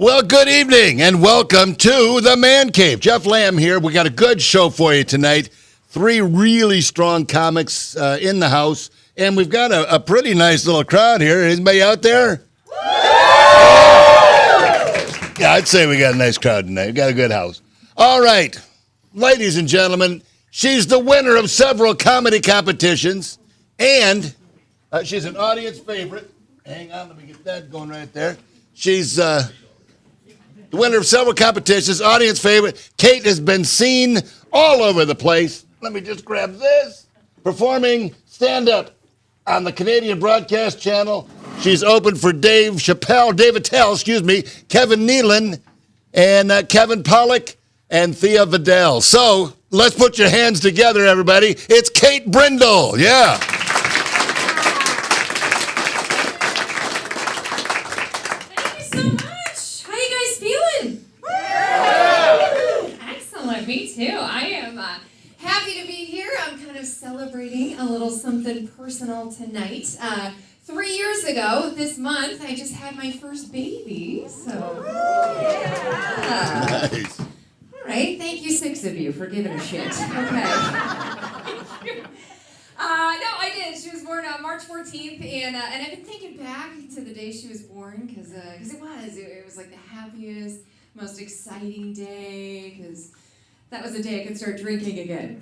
Well, good evening and welcome to the Man Cave. Jeff Lamb here. We got a good show for you tonight. 3 really strong comics in the house, and we've got a pretty nice little crowd here. Anybody out there? Yeah, I'd say we got a nice crowd tonight. We got a good house. All right, ladies and gentlemen, she's the winner of several comedy competitions, and she's an audience favorite. Hang on, let me get that going right there. She's the winner of several competitions, audience favorite. Kate has been seen all over the place. Let me just grab this. Performing stand-up on the Canadian Broadcast Channel. She's opened for Dave Attell, Kevin Nealon, and Kevin Pollak, and Thea Vidal. So let's put your hands together, everybody. It's Kate Brindle. Yeah. Me too. I am happy to be here. I'm kind of celebrating a little something personal tonight. 3 years ago, this month, I just had my first baby. So, yeah. Nice. All right. Thank you, 6 of you, for giving a shit. Okay. No, I did. She was born on March 14th, and I've been thinking back to the day she was born because it was like the happiest, most exciting day because that was the day I could start drinking again.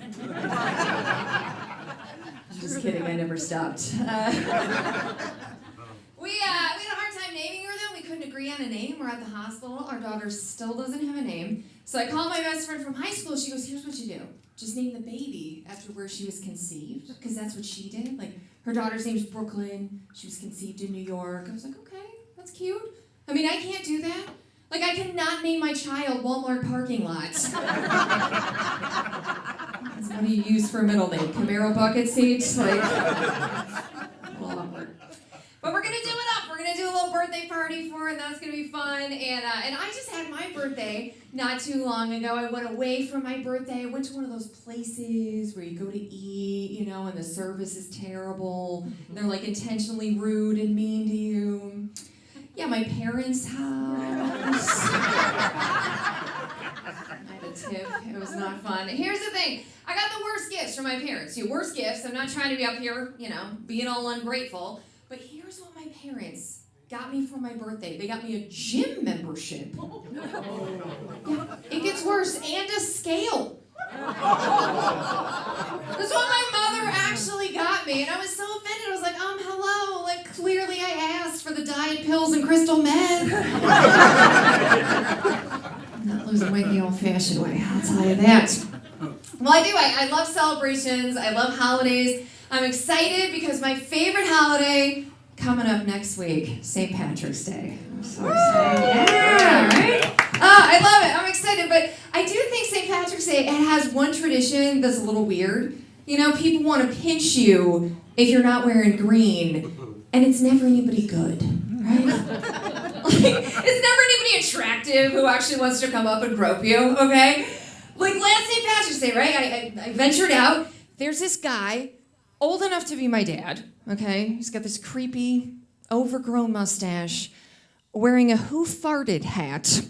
Just kidding, I never stopped. We had a hard time naming her though. We couldn't agree on a name. We're at the hospital. Our daughter still doesn't have a name. So I called my best friend from high school. She goes, here's what you do. Just name the baby after where she was conceived, because that's what she did. Like, her daughter's name's Brooklyn. She was conceived in New York. I was like, okay, that's cute. I mean, I can't do that. Like, I cannot name my child Walmart parking lots. What do you use for a middle name? Camaro bucket seats? Like, a little awkward. But we're gonna do it up. We're gonna do a little birthday party for her, and that's gonna be fun. And I just had my birthday not too long ago. I went away from my birthday. I went to one of those places where you go to eat, and the service is terrible. They're like intentionally rude and mean to you. Yeah, my parents' house. I had a tip. It was not fun. Here's the thing. I got the worst gifts from my parents. Worst gifts. I'm not trying to be up here, being all ungrateful. But here's what my parents got me for my birthday. They got me a gym membership. Yeah, it gets worse. And a scale. That's what my mother actually got me, and I was so offended. I was like, hello, like, clearly I asked for the diet pills and crystal meth. I'm not losing weight the old-fashioned way, I'll tell you that. Well, I do. I love celebrations. I love holidays. I'm excited because my favorite holiday coming up next week, St. Patrick's Day. I'm so excited. Yeah, right? I love it. I'm excited, but I do think St. Patrick's Day, it has one tradition that's a little weird. People want to pinch you if you're not wearing green, and it's never anybody good, right? It's never anybody attractive who actually wants to come up and grope you, okay? Like last St. Patrick's Day, right? I ventured out. There's this guy, old enough to be my dad, okay? He's got this creepy, overgrown mustache, wearing a who farted hat.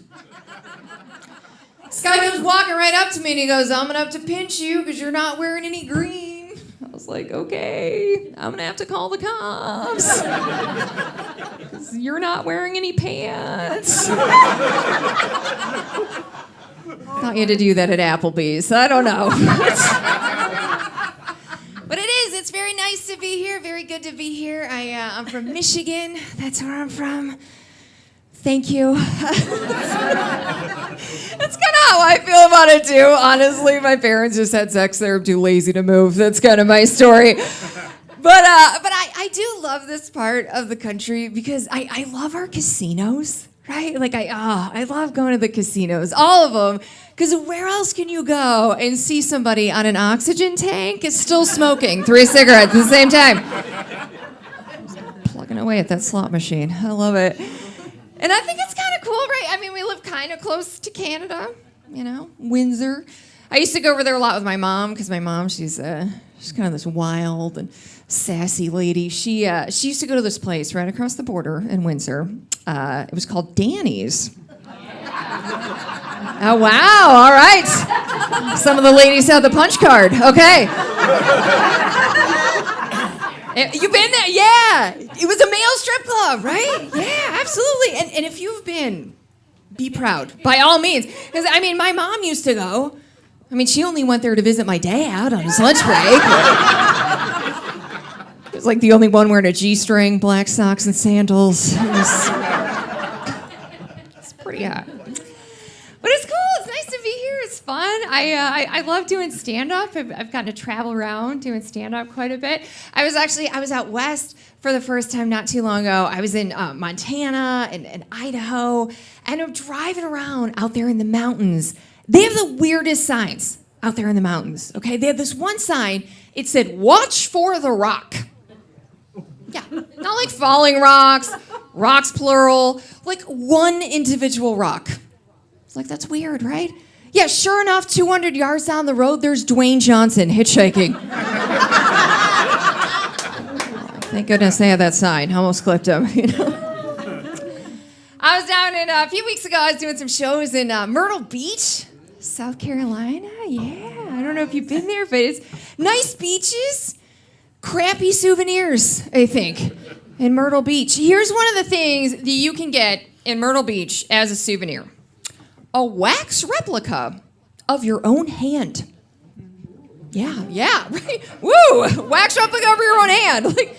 This guy comes walking right up to me and he goes, I'm gonna have to pinch you because you're not wearing any green. I was like, okay, I'm gonna have to call the cops. 'Cause you're not wearing any pants. Thought you had to do that at Applebee's. I don't know. But it's very nice to be here, very good to be here. I'm from Michigan, that's where I'm from. Thank you. That's kind of how I feel about it too. Honestly, my parents just had sex. They were too lazy to move. That's kind of my story. But I do love this part of the country because I love our casinos, right? Like I love going to the casinos, all of them. Because where else can you go and see somebody on an oxygen tank is still smoking 3 cigarettes at the same time? Plugging away at that slot machine. I love it. And I think it's kind of cool, right? I mean, we live kind of close to Canada, Windsor. I used to go over there a lot with my mom because my mom, she's kind of this wild and sassy lady. She used to go to this place right across the border in Windsor. It was called Danny's. Oh, wow. All right. Some of the ladies have the punch card. Okay. You've been there? Yeah. It was a male strip club, right? Yeah, absolutely. And if you've been, be proud, by all means. Because, I mean, my mom used to go. I mean, she only went there to visit my dad on his lunch break. It was like the only one wearing a G-string, black socks, and sandals. It's pretty hot. But it's cool. It's nice to be here. It's fun. I love doing stand-up. I've gotten to travel around doing stand-up quite a bit. I was out west for the first time not too long ago. I was in Montana and Idaho, and I'm driving around out there in the mountains. They have the weirdest signs out there in the mountains, okay? They have this one sign. It said, "Watch for the rock." Yeah, not like falling rocks, rocks plural, like one individual rock. It's like, that's weird, right? Yeah, sure enough, 200 yards down the road, there's Dwayne Johnson hitchhiking. Thank goodness they had that sign. Almost clipped him, you know. I was down in, a few weeks ago, I was doing some shows in Myrtle Beach, South Carolina. Yeah, I don't know if you've been there, but it's nice beaches, crappy souvenirs, I think, in Myrtle Beach. Here's one of the things that you can get in Myrtle Beach as a souvenir. A wax replica of your own hand. Yeah, right? Woo! Wax replica of your own hand. Like,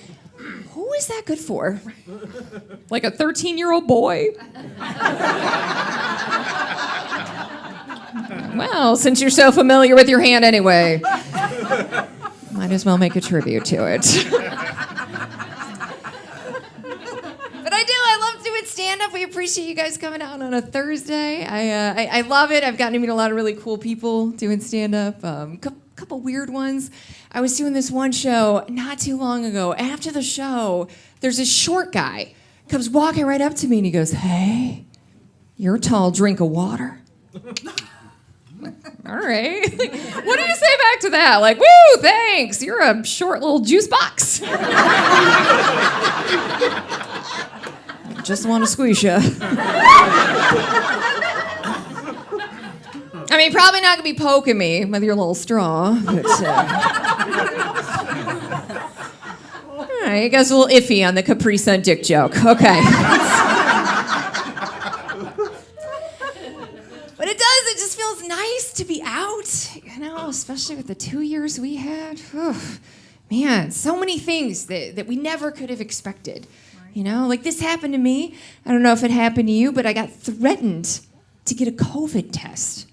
who is that good for? Like a 13-year-old boy? Well, since you're so familiar with your hand anyway, might as well make a tribute to it. But I love doing stand-up. We appreciate you guys coming out on a Thursday. I love it. I've gotten to meet a lot of really cool people doing stand-up. Couple weird ones. I was doing this one show not too long ago. After the show, there's this short guy comes walking right up to me and he goes, "Hey, you're a tall drink of water." All right. Like, what do you say back to that? Like, woo, thanks. You're a short little juice box. Just want to squeeze you. I mean, probably not going to be poking me with your little straw. But, all right, you guys are a little iffy on the Capri Sun dick joke. Okay. But it just feels nice to be out, you know, especially with the 2 years we had. Man, so many things that we never could have expected. You know, like this happened to me. I don't know if it happened to you, but I got threatened to get a COVID test.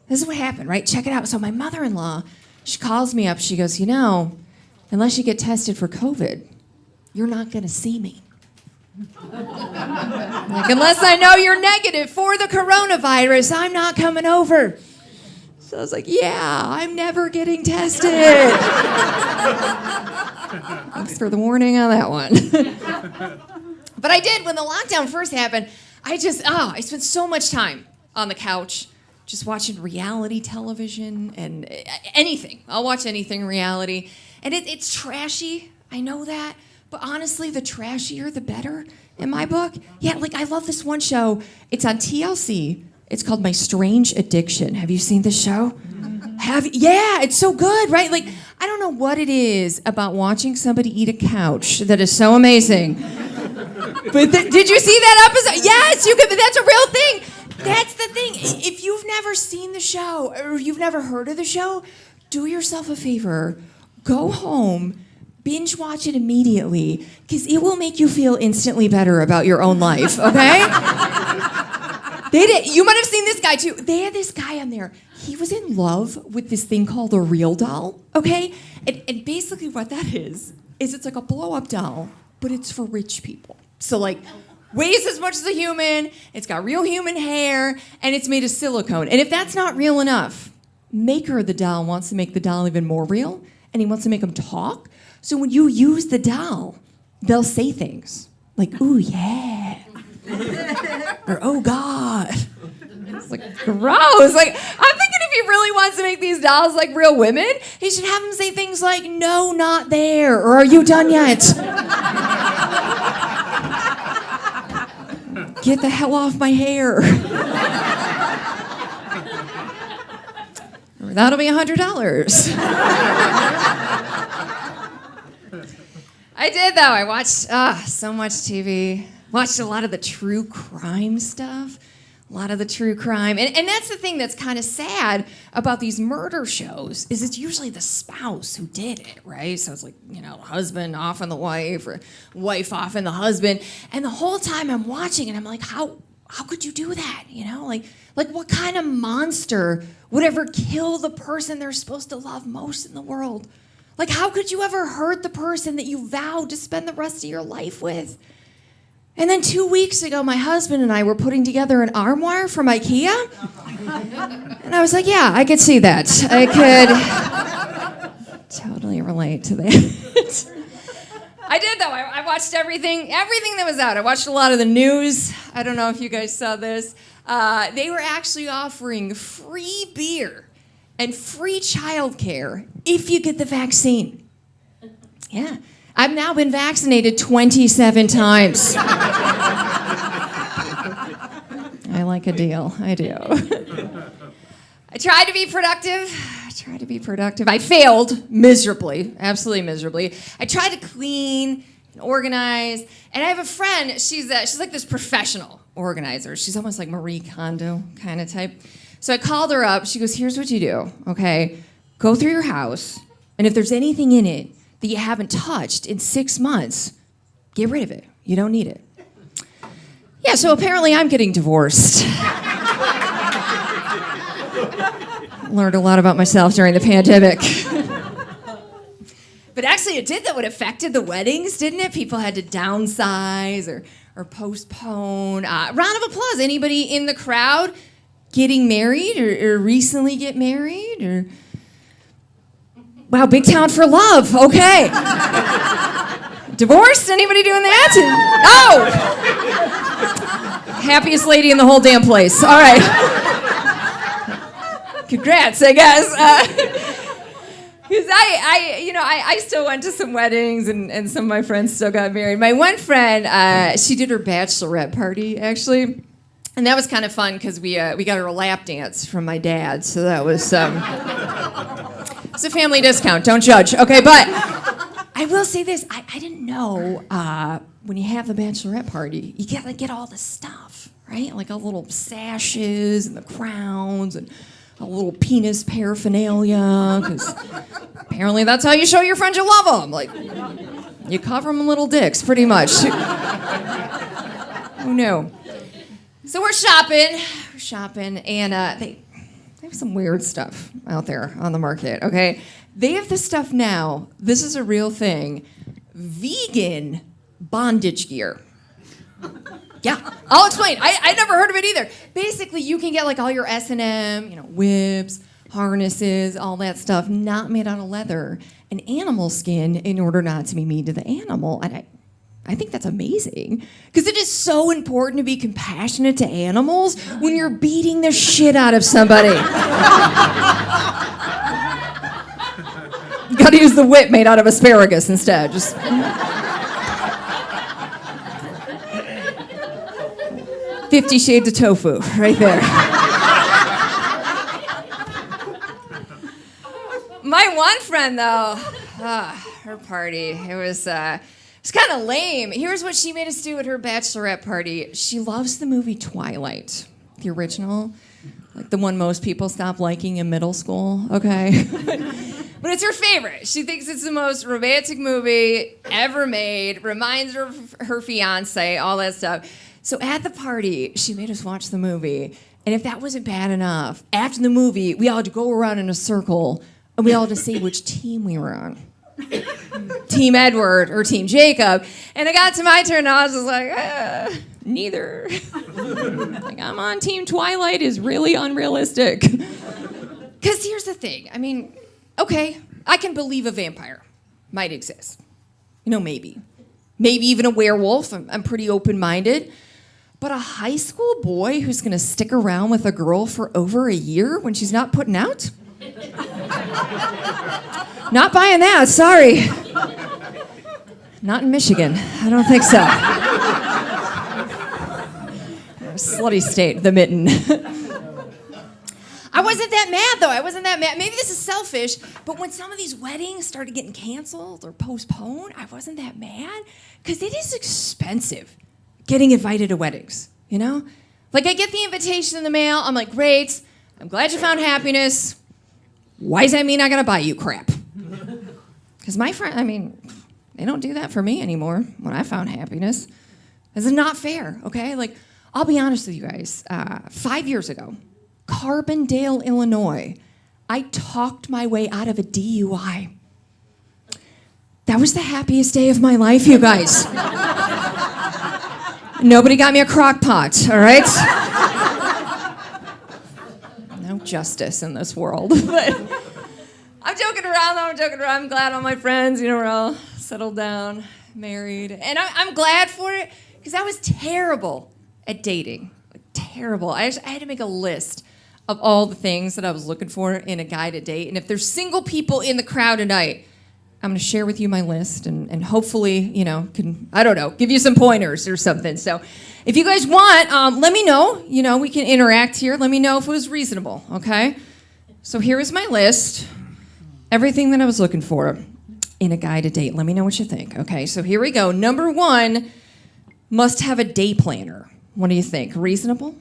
This is what happened, right? Check it out. So my mother-in-law, she calls me up. She goes, "You know, unless you get tested for COVID, you're not going to see me." Like, unless I know you're negative for the coronavirus, I'm not coming over. So I was like, yeah, I'm never getting tested. Thanks for the warning on that one. But I did, when the lockdown first happened, I spent so much time on the couch just watching reality television and anything. I'll watch anything reality. And it's trashy, I know that. But honestly, the trashier, the better in my book. Yeah, like I love this one show. It's on TLC. It's called My Strange Addiction. Have you seen this show? Yeah, it's so good, right? Like, I don't know what it is about watching somebody eat a couch that is so amazing. But did you see that episode? Yes, you could. But that's a real thing. That's the thing. If you've never seen the show or you've never heard of the show, do yourself a favor. Go home. Binge watch it immediately, because it will make you feel instantly better about your own life, okay? They did. You might have seen this guy, too. They had this guy on there. He was in love with this thing called a real doll, okay? And basically what that is it's like a blow-up doll, but it's for rich people. So, like, weighs as much as a human, it's got real human hair, and it's made of silicone. And if that's not real enough, maker of the doll wants to make the doll even more real, and he wants to make them talk. So when you use the doll, they'll say things like, "Ooh, yeah," or "Oh, God." It's like, gross. Like, I'm thinking if he really wants to make these dolls like real women, he should have them say things like, "No, not there," or "Are you done yet?" "Get the hell off my hair." That'll be $100. I did, though. I watched so much TV. Watched a lot of the true crime stuff. A lot of the true crime. And that's the thing that's kind of sad about these murder shows is it's usually the spouse who did it, right? So it's like, husband off on the wife or wife off on the husband. And the whole time I'm watching and I'm like, how could you do that? Like what kind of monster would ever kill the person they're supposed to love most in the world? Like how could you ever hurt the person that you vowed to spend the rest of your life with? And then 2 weeks ago, my husband and I were putting together an armoire from IKEA. And I was like, yeah, I could see that. I could totally relate to that. I did, though. I watched everything that was out. I watched a lot of the news. I don't know if you guys saw this. They were actually offering free beer and free childcare if you get the vaccine. Yeah. I've now been vaccinated 27 times. I like a deal. I do. I tried to be productive. I failed miserably, absolutely miserably. I tried to clean and organize. And I have a friend, she's like this professional organizer. She's almost like Marie Kondo kind of type. So I called her up. She goes, here's what you do, okay? Go through your house, and if there's anything in it that you haven't touched in 6 months, get rid of it. You don't need it. Yeah, so apparently I'm getting divorced. Learned a lot about myself during the pandemic. But actually it did, though. It affected the weddings, didn't it? People had to downsize or postpone. Round of applause. Anybody in the crowd getting married or recently get married or... Wow, big town for love. Okay. Divorced? Anybody doing that? Oh! Happiest lady in the whole damn place. All right. Congrats, I guess. Because I still went to some weddings and some of my friends still got married. My one friend, she did her bachelorette party, actually. And that was kind of fun because we got her a lap dance from my dad. So that was... It's a family discount. Don't judge. Okay, but I will say this. I didn't know when you have the bachelorette party, you get all the stuff, right? Like all the little sashes and the crowns and a little penis paraphernalia, because apparently that's how you show your friends you love them. Like, you cover them in little dicks, pretty much. Who knew? So we're shopping, and they have some weird stuff out there on the market, okay? They have this stuff now. This is a real thing. Vegan bondage gear. Yeah, I'll explain. I never heard of it either. Basically, you can get like all your S&M, whips, harnesses, all that stuff, not made out of leather, and animal skin in order not to be mean to the animal. And I think that's amazing, because it is so important to be compassionate to animals when you're beating the shit out of somebody. You gotta use the whip made out of asparagus instead. Just... 50 Shades of Tofu, right there. My one friend, though, her party, it was kind of lame. Here's what she made us do at her bachelorette party. She loves the movie Twilight, the original, like the one most people stopped liking in middle school, okay? But it's her favorite. She thinks it's the most romantic movie ever made, reminds her of her fiance, all that stuff. So at the party, she made us watch the movie, and if that wasn't bad enough, after the movie, we all had to go around in a circle, and we all had to say which team we were on. Team Edward or Team Jacob. And it got to my turn, and I was just like, neither. Like, I'm on Team Twilight is really unrealistic. Because here's the thing. I mean, okay, I can believe a vampire might exist. Maybe. Maybe even a werewolf. I'm pretty open-minded. But a high school boy who's going to stick around with a girl for over a year when she's not putting out? Not buying that, sorry. Not in Michigan. I don't think so. Slutty state, the mitten. I wasn't that mad, though. I wasn't that mad. Maybe this is selfish, but when some of these weddings started getting canceled or postponed, I wasn't that mad because it is expensive getting invited to weddings, you know? Like, I get the invitation in the mail. I'm like, great. I'm glad you found happiness. Why does that mean I got to buy you crap? Because my friend, I mean, they don't do that for me anymore when I found happiness. This is not fair, okay? Like, I'll be honest with you guys. 5 years ago, Carbondale, Illinois, I talked my way out of a DUI. That was the happiest day of my life, you guys. Nobody got me a crock pot, all right? No justice in this world. But I'm joking around, though. I'm joking around. I'm glad all my friends, you know, we're all settled down, married. And I'm glad for it because I was terrible at dating. Like, terrible. I had to make a list of all the things that I was looking for in a guy to date. And if there's single people in the crowd tonight, I'm going to share with you my list and hopefully, you know, can, I don't know, give you some pointers or something. So if you guys want, let me know. You know, we can interact here. Let me know if it was reasonable, okay? So here is my list. Everything that I was looking for in a guy to date. Let me know what you think, okay? So here we go. Number 1, must have a day planner. What do you think? Reasonable?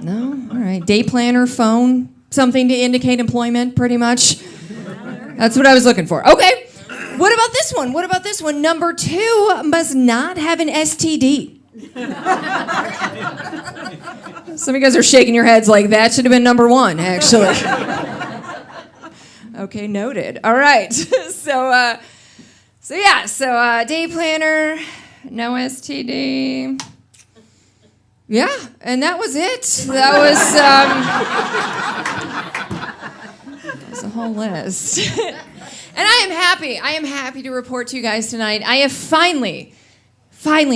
No? All right. Day planner, phone, something to indicate employment, pretty much. That's what I was looking for. Okay. What about this one? What about this one? Number 2, must not have an STD. Some of you guys are shaking your heads like that should have been number 1, actually. Okay, noted. All right. So day planner, no STD. Yeah, and that was it. That was a whole list. And I am happy to report to you guys tonight, I have finally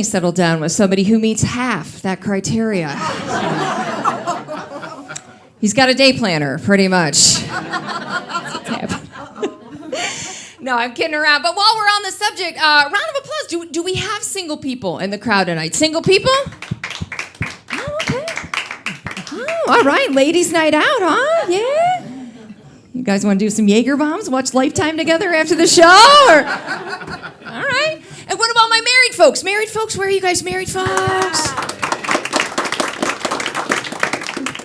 settled down with somebody who meets half that criteria. He's got a day planner, pretty much. No, I'm kidding around. But while we're on the subject, round of applause. Do we have single people in the crowd tonight? Single people? Oh, okay. Oh, all right. Ladies' night out, huh? Yeah. You guys want to do some Jaeger bombs? Watch Lifetime together after the show? Or... All right. And what about my married folks? Married folks, where are you guys married folks?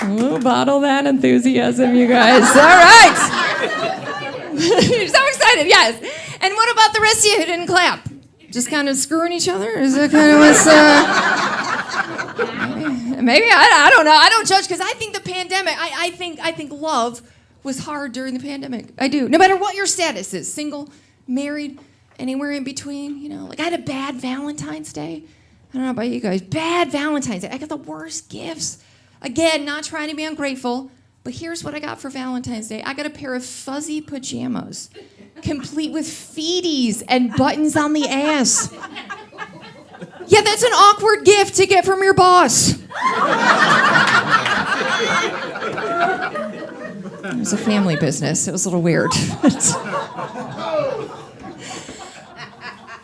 Oh, bottle that enthusiasm, you guys. All right. You're so excited, yes. And what about the rest of you who didn't clap? Just kind of screwing each other? Is that kind of what's... Maybe I don't know. I don't judge because I think the pandemic, I think love was hard during the pandemic. I do. No matter what your status is, single, married, anywhere in between, you know. Like I had a bad Valentine's Day. I don't know about you guys. Bad Valentine's Day. I got the worst gifts. Again, not trying to be ungrateful, but here's what I got for Valentine's Day. I got a pair of fuzzy pajamas, complete with feeties and buttons on the ass. Yeah, that's an awkward gift to get from your boss. It was a family business. It was a little weird.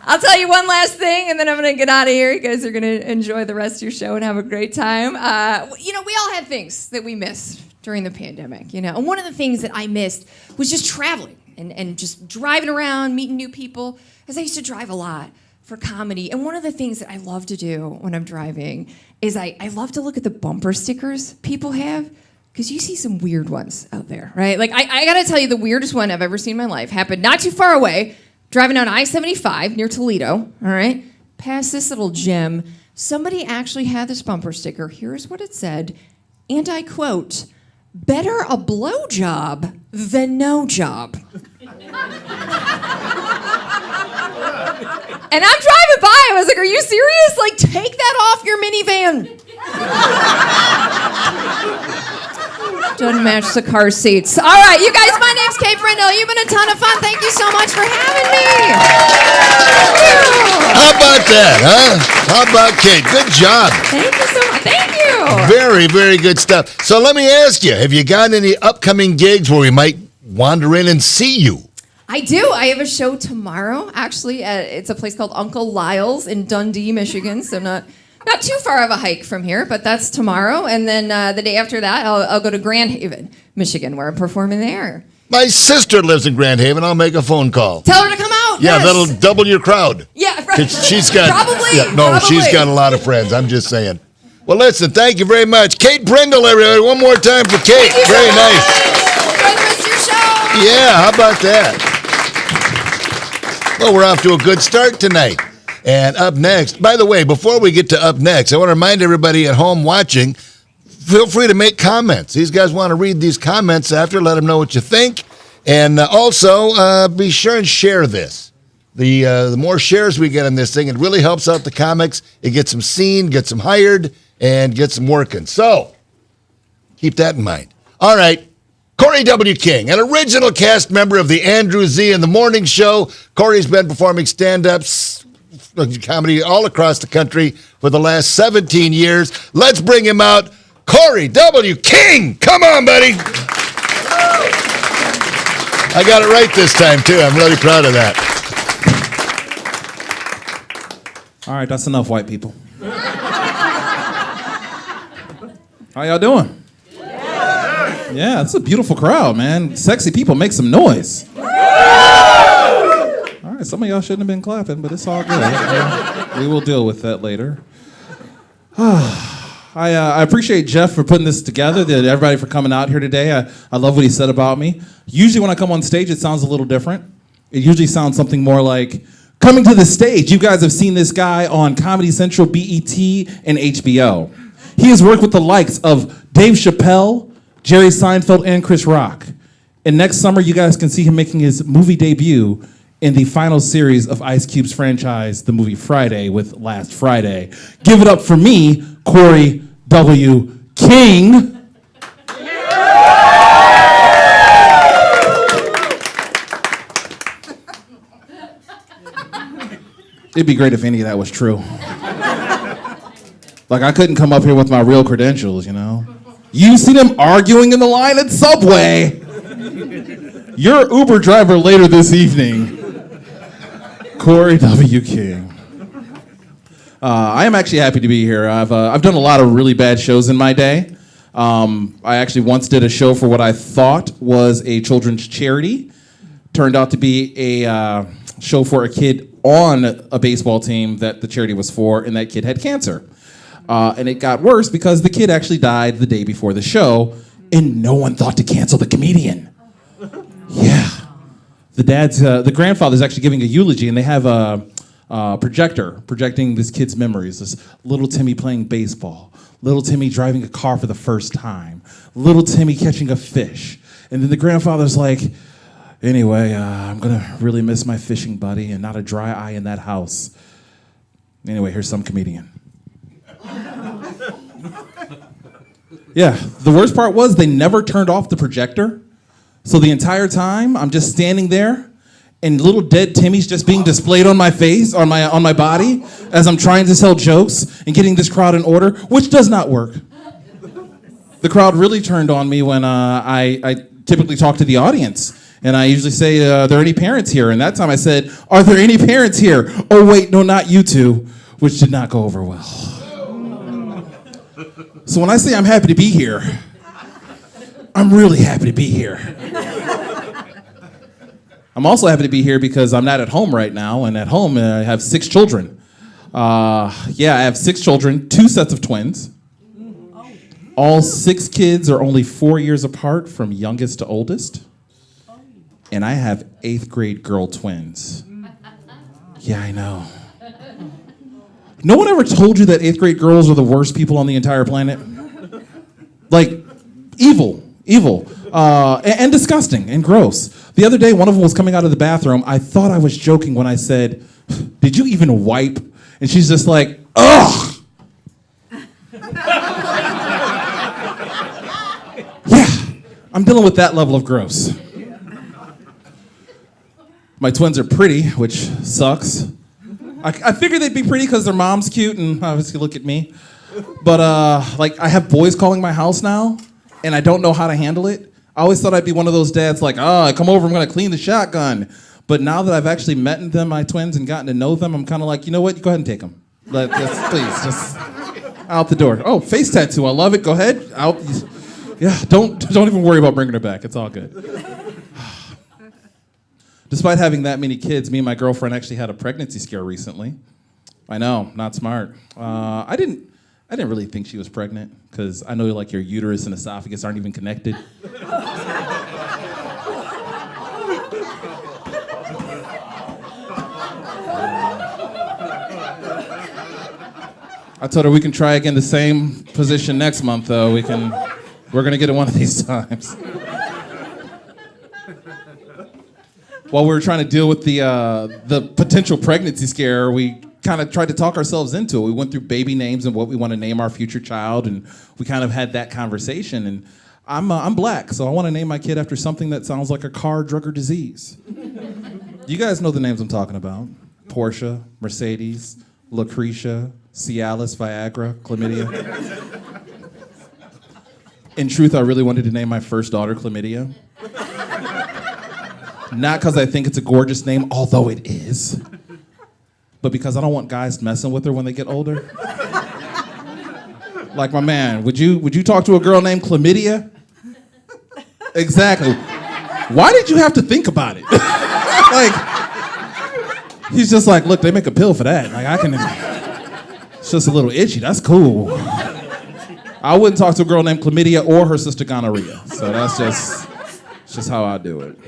I'll tell you one last thing, and then I'm going to get out of here. You guys are going to enjoy the rest of your show and have a great time. We all had things that we missed during the pandemic, you know. And one of the things that I missed was just traveling and just driving around, meeting new people, because I used to drive a lot for comedy. And one of the things that I love to do when I'm driving is I love to look at the bumper stickers people have, because you see some weird ones out there, right? Like, I got to tell you, the weirdest one I've ever seen in my life happened not too far away, driving down I-75 near Toledo, all right? Past this little gym, somebody actually had this bumper sticker. Here's what it said, and I quote, "Better a blowjob than no job." And I'm driving by, I was like, are you serious? Like, take that off your minivan. Doesn't match the car seats. All right, you guys, my name's Kate Brindle. You've been a ton of fun. Thank you so much for having me. How about that, huh? How about Kate? Good job. Thank you so much. Thank you. Very, very good stuff. So let me ask you, have you got any upcoming gigs where we might wander in and see you? I do. I have a show tomorrow. Actually, it's a place called Uncle Lyle's in Dundee, Michigan. So not Not too far of a hike from here, but that's tomorrow. And then the day after that, I'll go to Grand Haven, Michigan, where I'm performing there. My sister lives in Grand Haven. I'll make a phone call. Tell her to come out. Yeah, yes. that'll double your crowd. Yeah, right. She's got probably. she's got a lot of friends. I'm just saying. Well, listen, thank you very much, Kate Brindle. Everybody, one more time for Kate. Very nice. Enjoy the rest of your show. Yeah, how about that? Well, we're off to a good start tonight. And up next, by the way, before we get to up next, I want to remind everybody at home watching, feel free to make comments. These guys want to read these comments after, let them know what you think. And also, be sure and share this. The more shares we get on this thing, it really helps out the comics. It gets them seen, gets them hired, and gets them working. So, keep that in mind. All right. Corey W. King, an original cast member of the Andrew Z. in the Morning Show. Corey's been performing stand-ups, comedy all across the country for the last 17 years. Let's bring him out. Corey W. King. Come on, buddy. I got it right this time, too. I'm really proud of that. All right, that's enough, white people. How y'all doing? Yeah, it's a beautiful crowd, man. Sexy people, make some noise. All right, some of y'all shouldn't have been clapping, but it's all good. We will deal with that later. I appreciate Jeff for putting this together, everybody for coming out here today. I love what he said about me. Usually when I come on stage, it sounds a little different. It usually sounds something more like, coming to the stage, you guys have seen this guy on Comedy Central, BET, and HBO. He has worked with the likes of Dave Chappelle, Jerry Seinfeld, and Chris Rock. And next summer, you guys can see him making his movie debut in the final series of Ice Cube's franchise, the movie Friday, with Last Friday. Give it up for me, Corey W. King. It'd be great if any of that was true. Like, I couldn't come up here with my real credentials, you know? You see them arguing in the line at Subway. Your Uber driver later this evening, Corey W. King. I am actually happy to be here. I've done a lot of really bad shows in my day. I actually once did a show for what I thought was a children's charity. Turned out to be a show for a kid on a baseball team that the charity was for, and that kid had cancer. And it got worse because the kid actually died the day before the show, and no one thought to cancel the comedian. Yeah. The grandfather's actually giving a eulogy, and they have a projector projecting this kid's memories. This little Timmy playing baseball, little Timmy driving a car for the first time, little Timmy catching a fish. And then the grandfather's like, anyway, I'm gonna really miss my fishing buddy, and not a dry eye in that house. Anyway, here's some comedian. Yeah, the worst part was they never turned off the projector. So the entire time, I'm just standing there, and little dead Timmy's just being displayed on my face, on my body, as I'm trying to tell jokes and getting this crowd in order, which does not work. The crowd really turned on me when I typically talk to the audience. And I usually say, are there any parents here? And that time I said, are there any parents here? Oh, wait, no, not you two, which did not go over well. So when I say I'm happy to be here, I'm really happy to be here. I'm also happy to be here because I'm not at home right now, and at home I have 6 children. I have 6 children, 2 sets of twins. All 6 kids are only 4 years apart from youngest to oldest. And I have 8th grade girl twins. Yeah, I know. No one ever told you that 8th grade girls are the worst people on the entire planet? Like, evil, and disgusting and gross. The other day, one of them was coming out of the bathroom. I thought I was joking when I said, did you even wipe? And she's just like, ugh! Yeah, I'm dealing with that level of gross. My twins are pretty, which sucks. I figured they'd be pretty because their mom's cute and obviously look at me. But I have boys calling my house now, and I don't know how to handle it. I always thought I'd be one of those dads like, come over, I'm gonna clean the shotgun. But now that I've actually met them, my twins, and gotten to know them, I'm kind of like, you know what, you go ahead and take them. Please, just Out the door. Oh, face tattoo. I love it. Go ahead. Out. Yeah, don't even worry about bringing her back. It's all good. Despite having that many kids, me and my girlfriend actually had a pregnancy scare recently. I know, not smart. I didn't really think she was pregnant because I know like your uterus and esophagus aren't even connected. I told her we can try again the same position next month, though. We're gonna get it one of these times. While we were trying to deal with the potential pregnancy scare, we kind of tried to talk ourselves into it. We went through baby names and what we want to name our future child, and we kind of had that conversation. And I'm black, so I want to name my kid after something that sounds like a car, drug, or disease. You guys know the names I'm talking about: Portia, Mercedes, Lucretia, Cialis, Viagra, Chlamydia. In truth, I really wanted to name my first daughter Chlamydia. Not because I think it's a gorgeous name, although it is, but because I don't want guys messing with her when they get older. Like my man, would you talk to a girl named Chlamydia? Exactly. Why did you have to think about it? Like, he's just like, look, they make a pill for that. Like, it's just a little itchy. That's cool. I wouldn't talk to a girl named Chlamydia or her sister Gonorrhea. So that's just how I do it.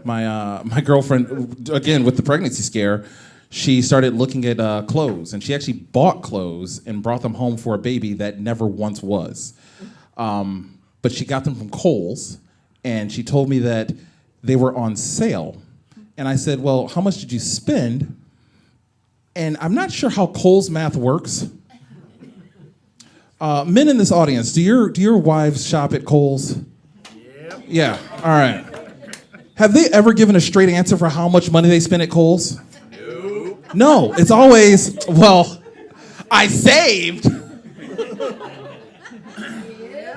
My girlfriend, again, with the pregnancy scare, she started looking at clothes, and she actually bought clothes and brought them home for a baby that never once was. But she got them from Kohl's, and she told me that they were on sale. And I said, well, how much did you spend? And I'm not sure how Kohl's math works. Men in this audience, do your wives shop at Kohl's? Yep. Yeah, all right. Have they ever given a straight answer for how much money they spend at Kohl's? No, it's always, well, I saved.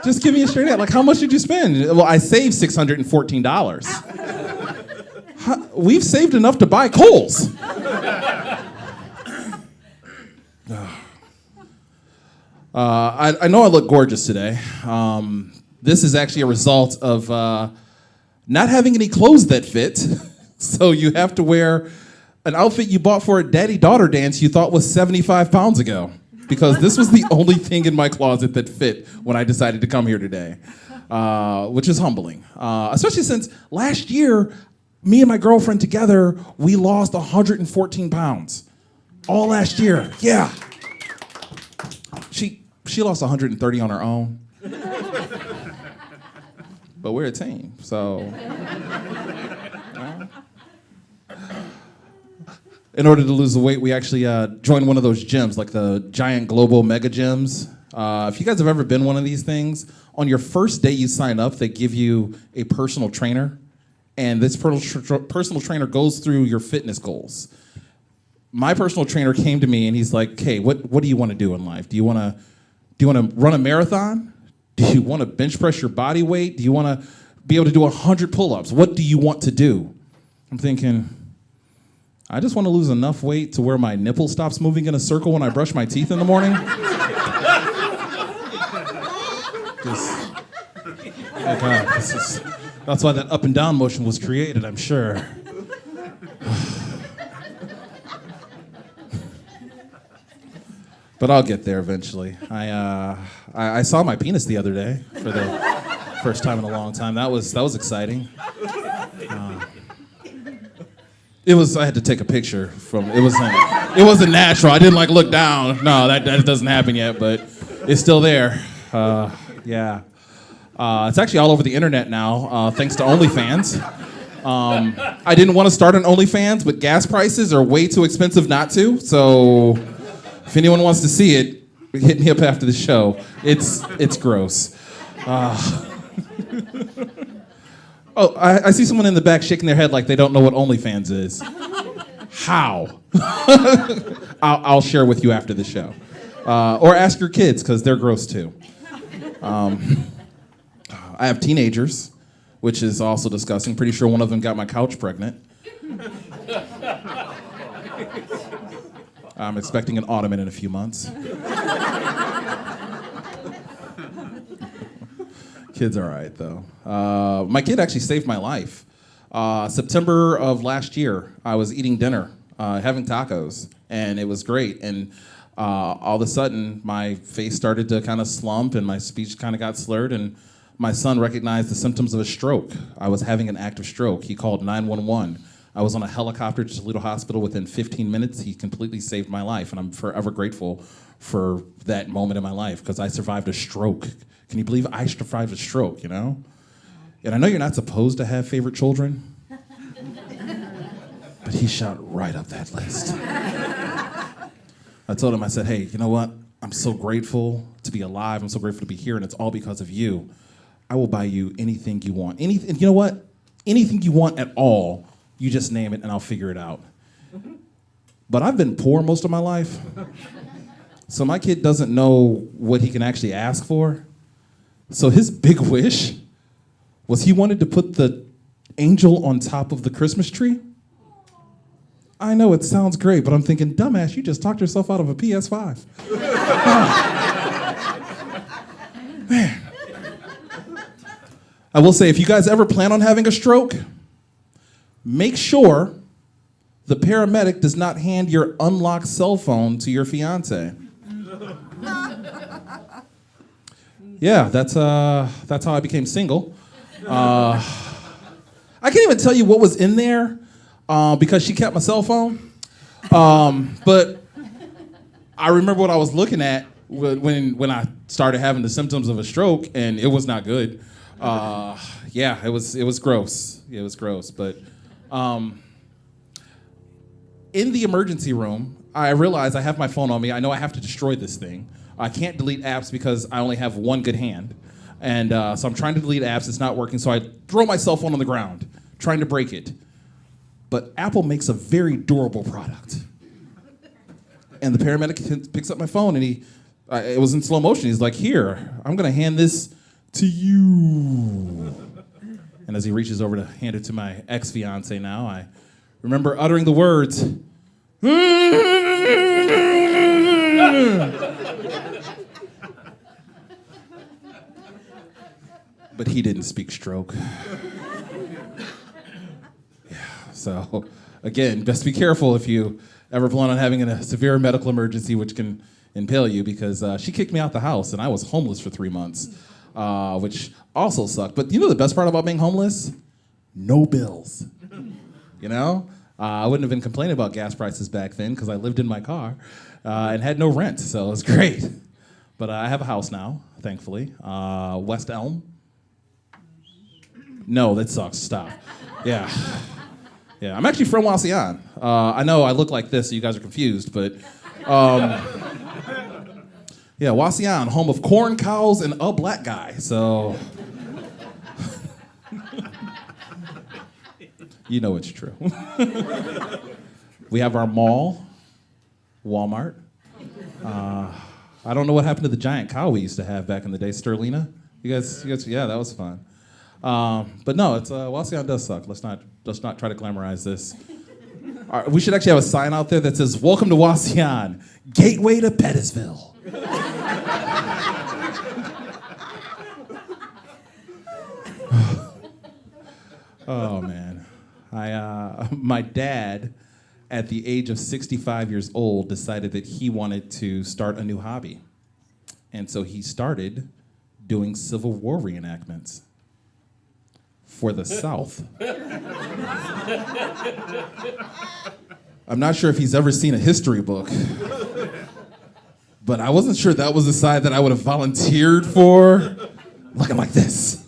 Just give me a straight answer. Like, how much did you spend? Well, I saved $614. We've saved enough to buy Kohl's. I know I look gorgeous today. This is actually a result of not having any clothes that fit. So you have to wear an outfit you bought for a daddy-daughter dance you thought was 75 pounds ago. Because this was the only thing in my closet that fit when I decided to come here today. Which is humbling. Especially since last year, me and my girlfriend together, we lost 114 pounds. All last year, yeah. She lost 130 on her own. But we're a team, so. In order to lose the weight, we actually joined one of those gyms, like the giant global mega gyms. If you guys have ever been one of these things, on your first day you sign up, they give you a personal trainer, and this personal trainer goes through your fitness goals. My personal trainer came to me and he's like, "Okay, what do you want to do in life? Do you want to run a marathon? Do you want to bench press your body weight? Do you want to be able to do 100 pull-ups? What do you want to do?" I'm thinking, I just want to lose enough weight to where my nipple stops moving in a circle when I brush my teeth in the morning. Oh God, that's why that up and down motion was created, I'm sure. But I'll get there eventually. I saw my penis the other day for the first time in a long time. That was exciting. I had to take a picture from. It wasn't natural. I didn't look down. No, that doesn't happen yet, but it's still there. Yeah. It's actually all over the internet now, thanks to OnlyFans. I didn't want to start an OnlyFans, but gas prices are way too expensive not to. So if anyone wants to see it, hit me up after the show. It's gross. Oh, I see someone in the back shaking their head like they don't know what OnlyFans is. How? I'll share with you after the show. Or ask your kids, because they're gross too. I have teenagers, which is also disgusting. Pretty sure one of them got my couch pregnant. I'm expecting an ottoman in a few months. Kid's all right, though. My kid actually saved my life. September of last year, I was eating dinner, having tacos, and it was great. And all of a sudden, my face started to kind of slump, and my speech kind of got slurred, and my son recognized the symptoms of a stroke. I was having an active stroke. He called 911. I was on a helicopter to Toledo Hospital within 15 minutes. He completely saved my life, and I'm forever grateful for that moment in my life because I survived a stroke. Can you believe I survived a stroke, you know? And I know you're not supposed to have favorite children, but he shot right up that list. I told him, I said, hey, you know what? I'm so grateful to be alive. I'm so grateful to be here, and it's all because of you. I will buy you anything you want. Anything, you know what? Anything you want at all, you just name it, and I'll figure it out. But I've been poor most of my life, so my kid doesn't know what he can actually ask for. So his big wish was he wanted to put the angel on top of the Christmas tree. I know it sounds great, but I'm thinking, dumbass, you just talked yourself out of a PS5. Man. I will say, if you guys ever plan on having a stroke, make sure the paramedic does not hand your unlocked cell phone to your fiance. Yeah, that's how I became single. I can't even tell you what was in there because she kept my cell phone. But I remember what I was looking at when I started having the symptoms of a stroke, and it was not good. Yeah, it was gross. It was gross. But in the emergency room, I realized I have my phone on me. I know I have to destroy this thing. I can't delete apps because I only have one good hand. And so I'm trying to delete apps. It's not working. So I throw my cell phone on the ground, trying to break it. But Apple makes a very durable product. And the paramedic picks up my phone, and it was in slow motion. He's like, here, I'm going to hand this to you. And as he reaches over to hand it to my ex-fiance now, I remember uttering the words, but he didn't speak stroke. Yeah, so again, just be careful if you ever plan on having a severe medical emergency which can impale you, because she kicked me out the house and I was homeless for 3 months, which also sucked. But you know the best part about being homeless? No bills. You know? I wouldn't have been complaining about gas prices back then because I lived in my car and had no rent, so it was great. But I have a house now, thankfully. West Elm. No, that sucks. Stop. Yeah. Yeah, I'm actually from Wasion. I know I look like this, so you guys are confused, but yeah, Wasion, home of corn, cows, and a black guy. So you know it's true. We have our mall, Walmart. I don't know what happened to the giant cow we used to have back in the day, Sterlina. You guys, yeah, that was fun. But no, it's Wasion does suck. Let's not try to glamorize this. We should actually have a sign out there that says, "Welcome to Wasion, gateway to Pettisville." Oh man, my dad, at the age of 65 years old, decided that he wanted to start a new hobby, and so he started doing Civil War reenactments for the South. I'm not sure if he's ever seen a history book, but I wasn't sure that was the side that I would have volunteered for, looking like this.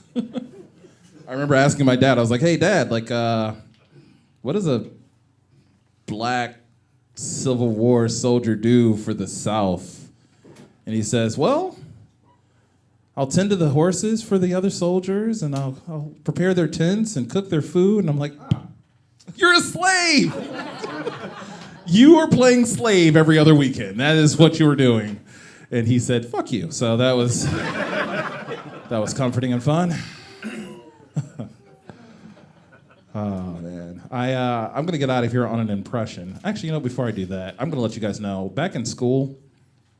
I remember asking my dad, I was like, hey, Dad, like, what does a black Civil War soldier do for the South? And he says, well, I'll tend to the horses for the other soldiers, and I'll prepare their tents and cook their food. And I'm like, you're a slave! You are playing slave every other weekend. That is what you were doing. And he said, fuck you. So that was comforting and fun. Oh, man. I'm going to get out of here on an impression. Actually, before I do that, I'm going to let you guys know, back in school,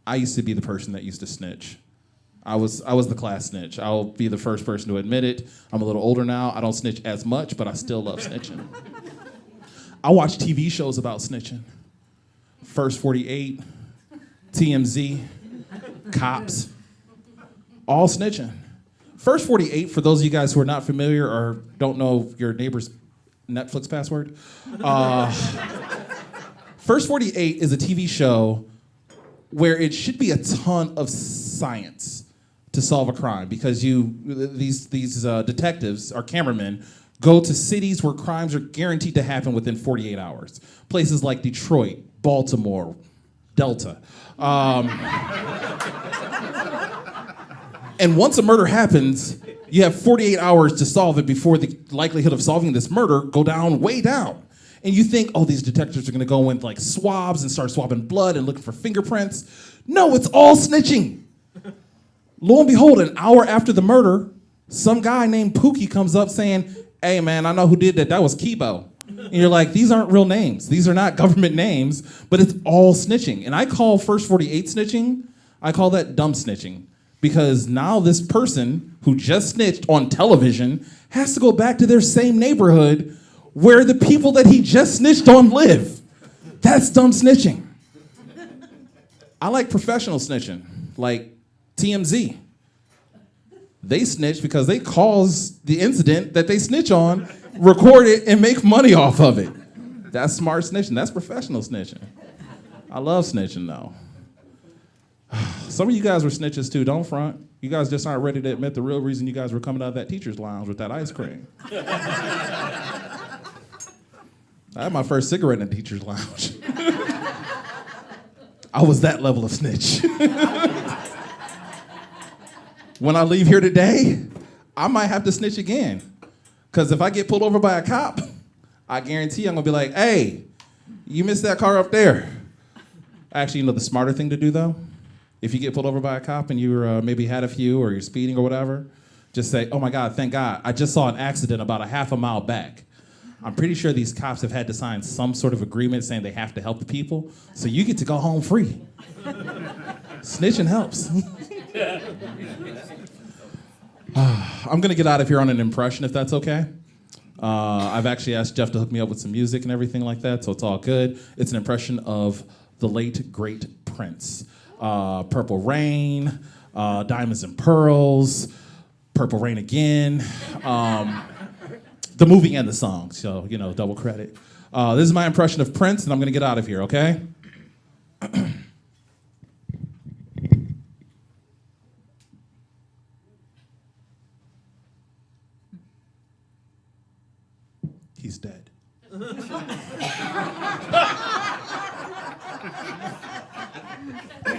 I used to be the person that used to snitch. I was the class snitch. I'll be the first person to admit it. I'm a little older now. I don't snitch as much, but I still love snitching. I watch TV shows about snitching. First 48, TMZ, Cops, all snitching. First 48, for those of you guys who are not familiar or don't know your neighbor's Netflix password, First 48 is a TV show where it should be a ton of science to solve a crime, because these detectives or cameramen go to cities where crimes are guaranteed to happen within 48 hours. Places like Detroit, Baltimore, Delta. And once a murder happens, you have 48 hours to solve it before the likelihood of solving this murder go down, way down. And you think, oh, these detectives are gonna go in like swabs and start swabbing blood and looking for fingerprints. No, it's all snitching. Lo and behold, an hour after the murder, some guy named Pookie comes up saying, hey man, I know who did that, that was Kibo. And you're like, these aren't real names. These are not government names, but it's all snitching. And I call First 48 snitching, I call that dumb snitching. Because now this person who just snitched on television has to go back to their same neighborhood where the people that he just snitched on live. That's dumb snitching. I like professional snitching, like TMZ. They snitch because they cause the incident that they snitch on, record it, and make money off of it. That's smart snitching. That's professional snitching. I love snitching, though. Some of you guys were snitches, too. Don't front. You guys just aren't ready to admit the real reason you guys were coming out of that teacher's lounge with that ice cream. I had my first cigarette in the teacher's lounge. I was that level of snitch. When I leave here today, I might have to snitch again. Because if I get pulled over by a cop, I guarantee I'm going to be like, hey, you missed that car up there. Actually, the smarter thing to do, though, if you get pulled over by a cop and you're maybe had a few or you're speeding or whatever, just say, oh my God, thank God, I just saw an accident about a half a mile back. I'm pretty sure these cops have had to sign some sort of agreement saying they have to help the people, so you get to go home free. Snitching helps. I'm gonna get out of here on an impression, if that's okay. I've actually asked Jeff to hook me up with some music and everything like that, so it's all good. It's an impression of the late, great Prince. Purple Rain, Diamonds and Pearls, Purple Rain Again, the movie and the song, so, double credit. This is my impression of Prince, and I'm gonna get out of here, okay? He's dead.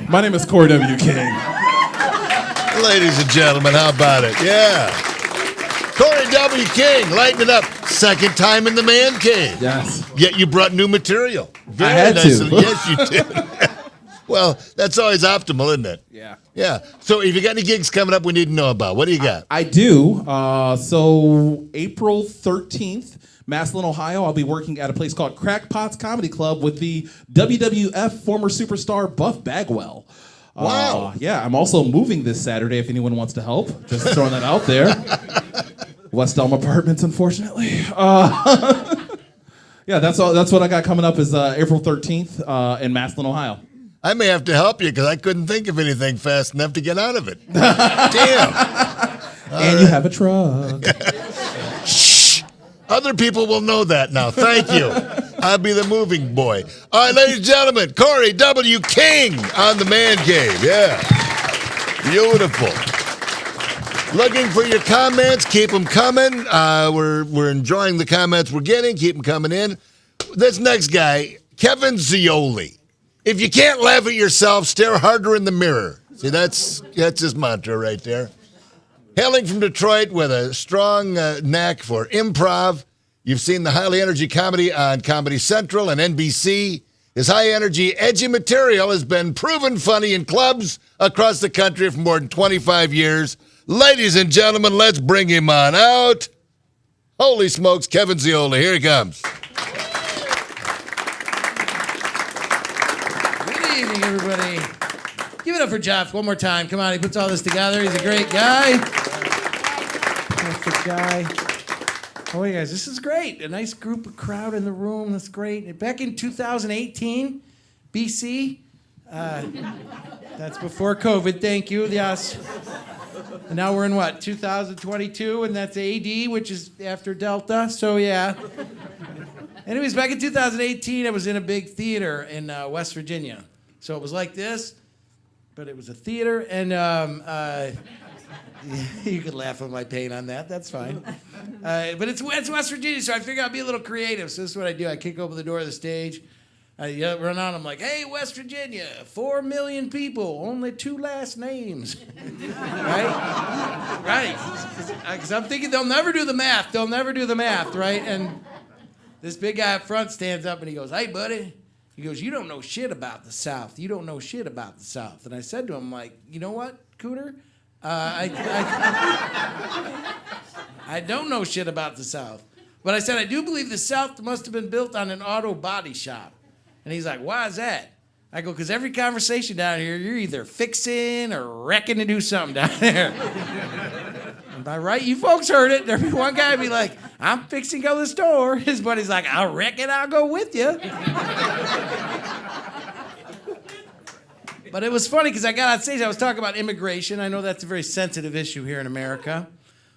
My name is Corey W. King. Ladies and gentlemen, how about it? Yeah. Corey W. King, lighten it up. Second time in the man cave. Yes. Yet you brought new material. I had to. Yes, you did. Well, that's always optimal, isn't it? Yeah. Yeah. So if you got any gigs coming up we need to know about, what do you got? I do. So April 13th, Massillon, Ohio, I'll be working at a place called Crackpot's Comedy Club with the WWF former superstar Buff Bagwell. Wow. Yeah, I'm also moving this Saturday if anyone wants to help. Just throwing that out there. West Elm Apartments, unfortunately. Yeah, that's what I got coming up is April 13th in Massillon, Ohio. I may have to help you because I couldn't think of anything fast enough to get out of it. Damn. And you have a truck. Shh. Other people will know that now. Thank you. I'll be the moving boy. All right, ladies and gentlemen, Corey W. King on the Man Cave. Yeah. Beautiful. Looking for your comments. Keep them coming. We're enjoying the comments we're getting. Keep them coming in. This next guy, Kevin Zeoli. If you can't laugh at yourself, stare harder in the mirror. See, that's his mantra right there. Hailing from Detroit with a strong knack for improv. You've seen the highly energy comedy on Comedy Central and NBC. His high-energy, edgy material has been proven funny in clubs across the country for more than 25 years. Ladies and gentlemen, let's bring him on out. Holy smokes, Kevin Zeoli. Here he comes. evening, everybody. Give it up for Jeff one more time. Come on, he puts all this together. He's a great guy. Perfect guy. Oh, you guys, this is great. A nice crowd in the room. That's great. Back in 2018, BC. That's before COVID. Thank you. Yes. And now we're in what? 2022, and that's AD, which is after Delta. So yeah. Anyways, back in 2018, I was in a big theater in West Virginia. So it was like this, but it was a theater, and you could laugh at my pain on that. That's fine. But it's West Virginia, so I figured I'd be a little creative. So this is what I do. I kick open the door of the stage. I run on. I'm like, hey, West Virginia, 4 million people, only 2 last names. Right? Right. Because I'm thinking they'll never do the math. They'll never do the math, right? And this big guy up front stands up and he goes, hey, buddy. He goes, you don't know shit about the South. You don't know shit about the South. And I said to him, like, you know what, Cooter? I don't know shit about the South. But I said, I do believe the South must have been built on an auto body shop. And he's like, why is that? I go, because every conversation down here, you're either fixing or wrecking to do something down there. Am I right? You folks heard it. There'd be one guy be like, I'm fixing to go to the store. His buddy's like, I reckon I'll go with you. But it was funny because I got on stage. I was talking about immigration. I know that's a very sensitive issue here in America.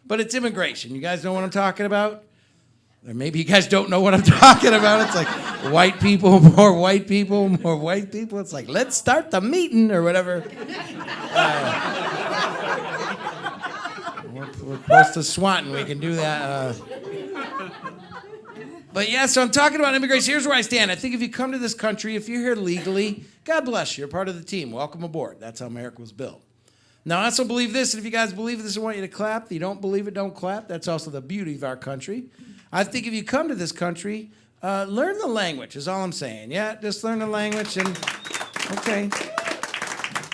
But it's immigration. You guys know what I'm talking about? Or maybe you guys don't know what I'm talking about. It's like white people, more white people, more white people. It's like, let's start the meeting or whatever. We're close to Swanton. We can do that. But yeah, so I'm talking about immigration. Here's where I stand. I think if you come to this country, if you're here legally, God bless you. You're part of the team. Welcome aboard. That's how America was built. Now, I also believe this, and if you guys believe this, I want you to clap. If you don't believe it, don't clap. That's also the beauty of our country. I think if you come to this country, learn the language is all I'm saying. Yeah, just learn the language and, okay,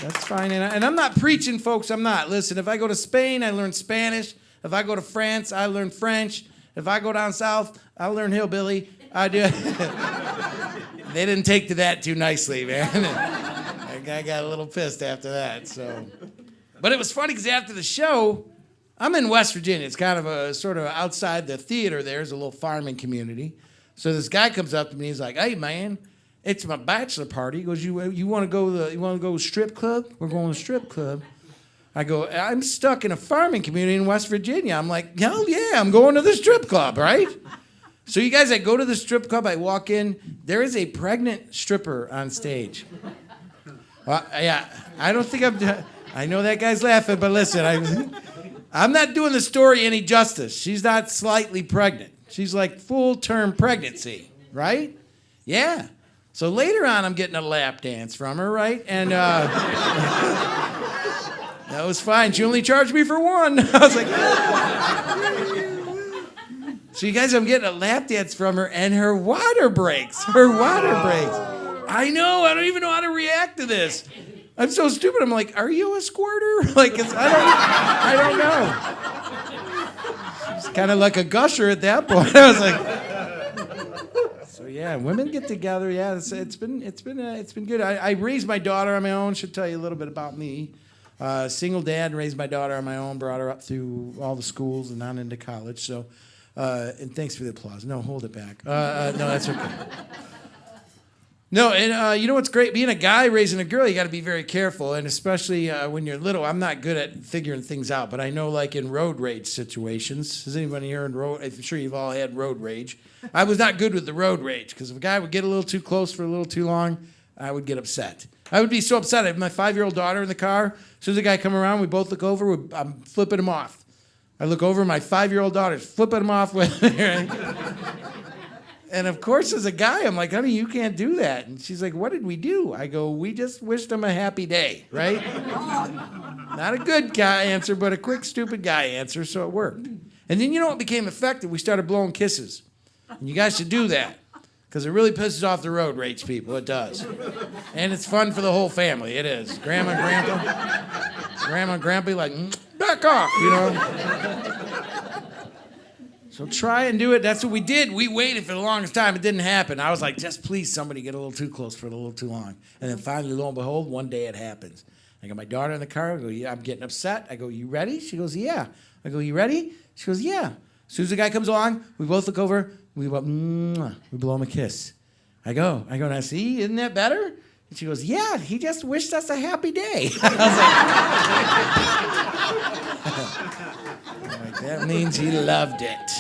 that's fine. And I'm not preaching, folks, I'm not. Listen, if I go to Spain, I learn Spanish. If I go to France, I learn French. If I go down south, I learn hillbilly. I do. They didn't take to that too nicely, man. That guy got a little pissed after that, so. But it was funny because after the show, I'm in West Virginia. It's kind of a sort of outside the theater. There's a little farming community. So this guy comes up to me. He's like, "Hey, man, it's my bachelor party." He goes, "You want to go to a strip club? We're going to a strip club." I go, "I'm stuck in a farming community in West Virginia." I'm like, "Hell yeah, I'm going to the strip club, right?" So you guys, I go to the strip club. I walk in. There is a pregnant stripper on stage. Well, yeah, I don't think I know that guy's laughing, but listen, I'm not doing the story any justice. She's not slightly pregnant. She's like full-term pregnancy, right? Yeah. So later on, I'm getting a lap dance from her, right? And that was fine. She only charged me for one. I was like, so you guys, I'm getting a lap dance from her, and her water breaks. Her water breaks. I know. I don't even know how to react to this. I'm so stupid. I'm like, are you a squirter? Like, I don't know. It's kind of like a gusher at that point. I was like, so yeah, women get together. Yeah, it's been good. I raised my daughter on my own. Should tell you a little bit about me. Single dad, raised my daughter on my own. Brought her up through all the schools and on into college. So, and thanks for the applause. No, hold it back. No, that's okay. No, and you know what's great? Being a guy raising a girl, you got to be very careful, and especially when you're little. I'm not good at figuring things out, but I know, like in road rage situations. Has anybody here in road? I'm sure you've all had road rage. I was not good with the road rage because if a guy would get a little too close for a little too long, I would get upset. I would be so upset. I have my 5-year-old daughter in the car. As soon as the guy come around, we both look over. I'm flipping him off. I look over, my 5-year-old daughter's flipping him off with me. And of course, as a guy, I'm like, honey, you can't do that. And she's like, what did we do? I go, we just wished him a happy day, right? Not a good guy answer, but a quick, stupid guy answer, so it worked. And then you know what became effective? We started blowing kisses. And you guys should do that, because it really pisses off the road rage people. It does. And it's fun for the whole family. It is. Grandma and Grandpa like, back off, you know? So try and do it. That's what we did. We waited for the longest time. It didn't happen. I was like, just please somebody get a little too close for a little too long. And then finally, lo and behold, one day it happens. I got my daughter in the car. I go, yeah, I'm getting upset. I go, you ready? She goes, yeah. I go, you ready? She goes, yeah. As soon as the guy comes along, we both look over. We go, we blow him a kiss. I go, now see, isn't that better? And she goes, yeah, he just wished us a happy day. I was like, that means he loved it.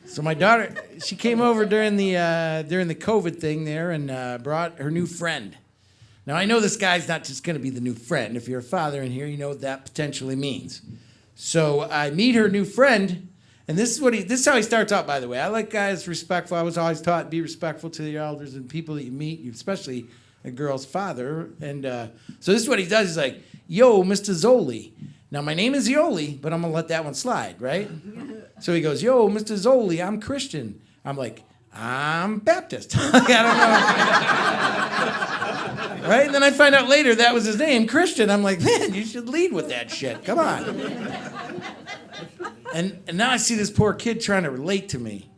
So my daughter, she came over during the COVID thing there and brought her new friend. Now I know this guy's not just going to be the new friend. If you're a father in here, you know what that potentially means. So I meet her new friend, and this is how he starts out. By the way, I like guys respectful. I was always taught be respectful to the elders and people that you meet, especially a girl's father. And so this is what he does. He's like, "Yo, Mr. Zeoli." Now my name is Zioli, but I'm gonna let that one slide, right? So he goes, "Yo, Mr. Zeoli, I'm Christian." I'm like, "I'm Baptist." I don't know. Right? And then I find out later that was his name, Christian. I'm like, man, you should lead with that shit. Come on. And now I see this poor kid trying to relate to me.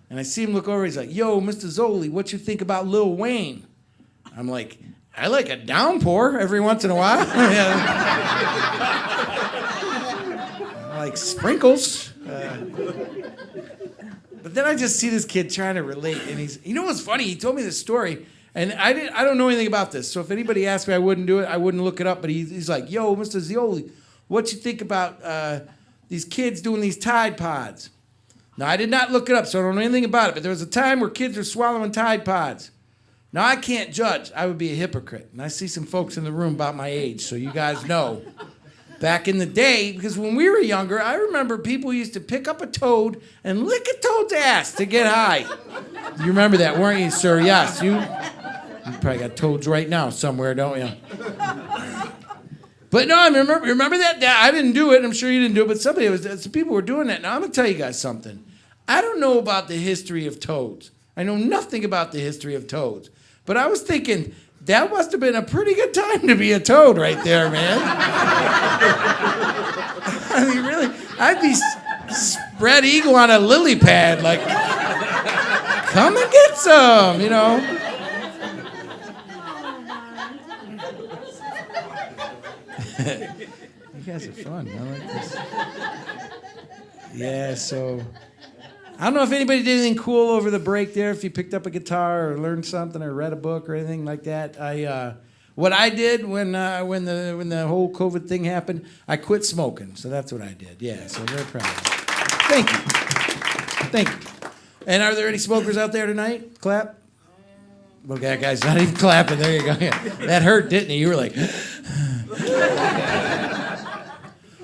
And I see him look over. He's like, "Yo, Mr. Zeoli, what you think about Lil Wayne?" I'm like, "I like a downpour every once in a while." I like sprinkles. But then I just see this kid trying to relate, and you know what's funny? He told me this story, and I don't know anything about this. So if anybody asked me, I wouldn't do it. I wouldn't look it up. But he's like, "Yo, Mr. Zeoli, what you think about these kids doing these Tide Pods?" Now I did not look it up, so I don't know anything about it. But there was a time where kids were swallowing Tide Pods. Now I can't judge. I would be a hypocrite, and I see some folks in the room about my age, so you guys know. Back in the day, because when we were younger, I remember people used to pick up a toad and lick a toad's ass to get high. You remember that, weren't you, sir? Yes. You probably got toads right now somewhere, don't you? But no, I remember that? I didn't do it. I'm sure you didn't do it, but some people were doing that. Now, I'm going to tell you guys something. I don't know about the history of toads. I know nothing about the history of toads. But I was thinking, that must have been a pretty good time to be a toad right there, man. I mean, really, I'd be spread eagle on a lily pad, like, come and get some, you know. You guys are fun. I like this. Yeah, so I don't know if anybody did anything cool over the break there, if you picked up a guitar or learned something or read a book or anything like that. What I did when the whole COVID thing happened, I quit smoking. So that's what I did. Yeah, so very proud of it. Thank you. Thank you. And are there any smokers out there tonight? Clap. Well, that guy's not even clapping. There you go. Yeah. That hurt, didn't it? You were like...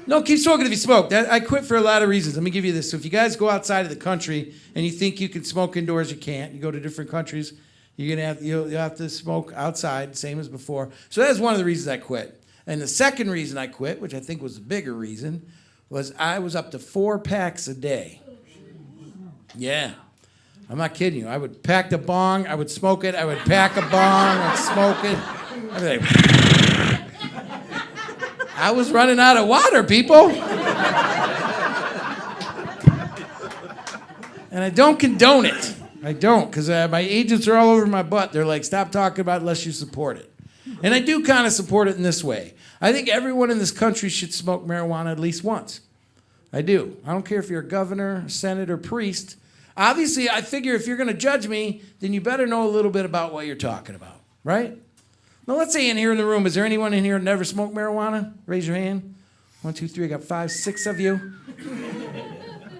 No, keep smoking if you smoke. I quit for a lot of reasons. Let me give you this. So if you guys go outside of the country and you think you can smoke indoors, you can't. You go to different countries, you'll have to smoke outside, same as before. So that's one of the reasons I quit. And the second reason I quit, which I think was the bigger reason, was I was up to 4 packs a day. Yeah. I'm not kidding you. I would pack the bong, I would smoke it, I would pack a bong, I'd smoke it. I'd be like... I was running out of water, people. And I don't condone it. I don't, because my agents are all over my butt. They're like, stop talking about it unless you support it. And I do kind of support it in this way. I think everyone in this country should smoke marijuana at least once. I do. I don't care if you're a governor, senator, priest. Obviously, I figure if you're going to judge me, then you better know a little bit about what you're talking about, right? Now, let's say in here in the room, is there anyone in here who never smoked marijuana? Raise your hand. 1, 2, 3, I got 5, 6 of you.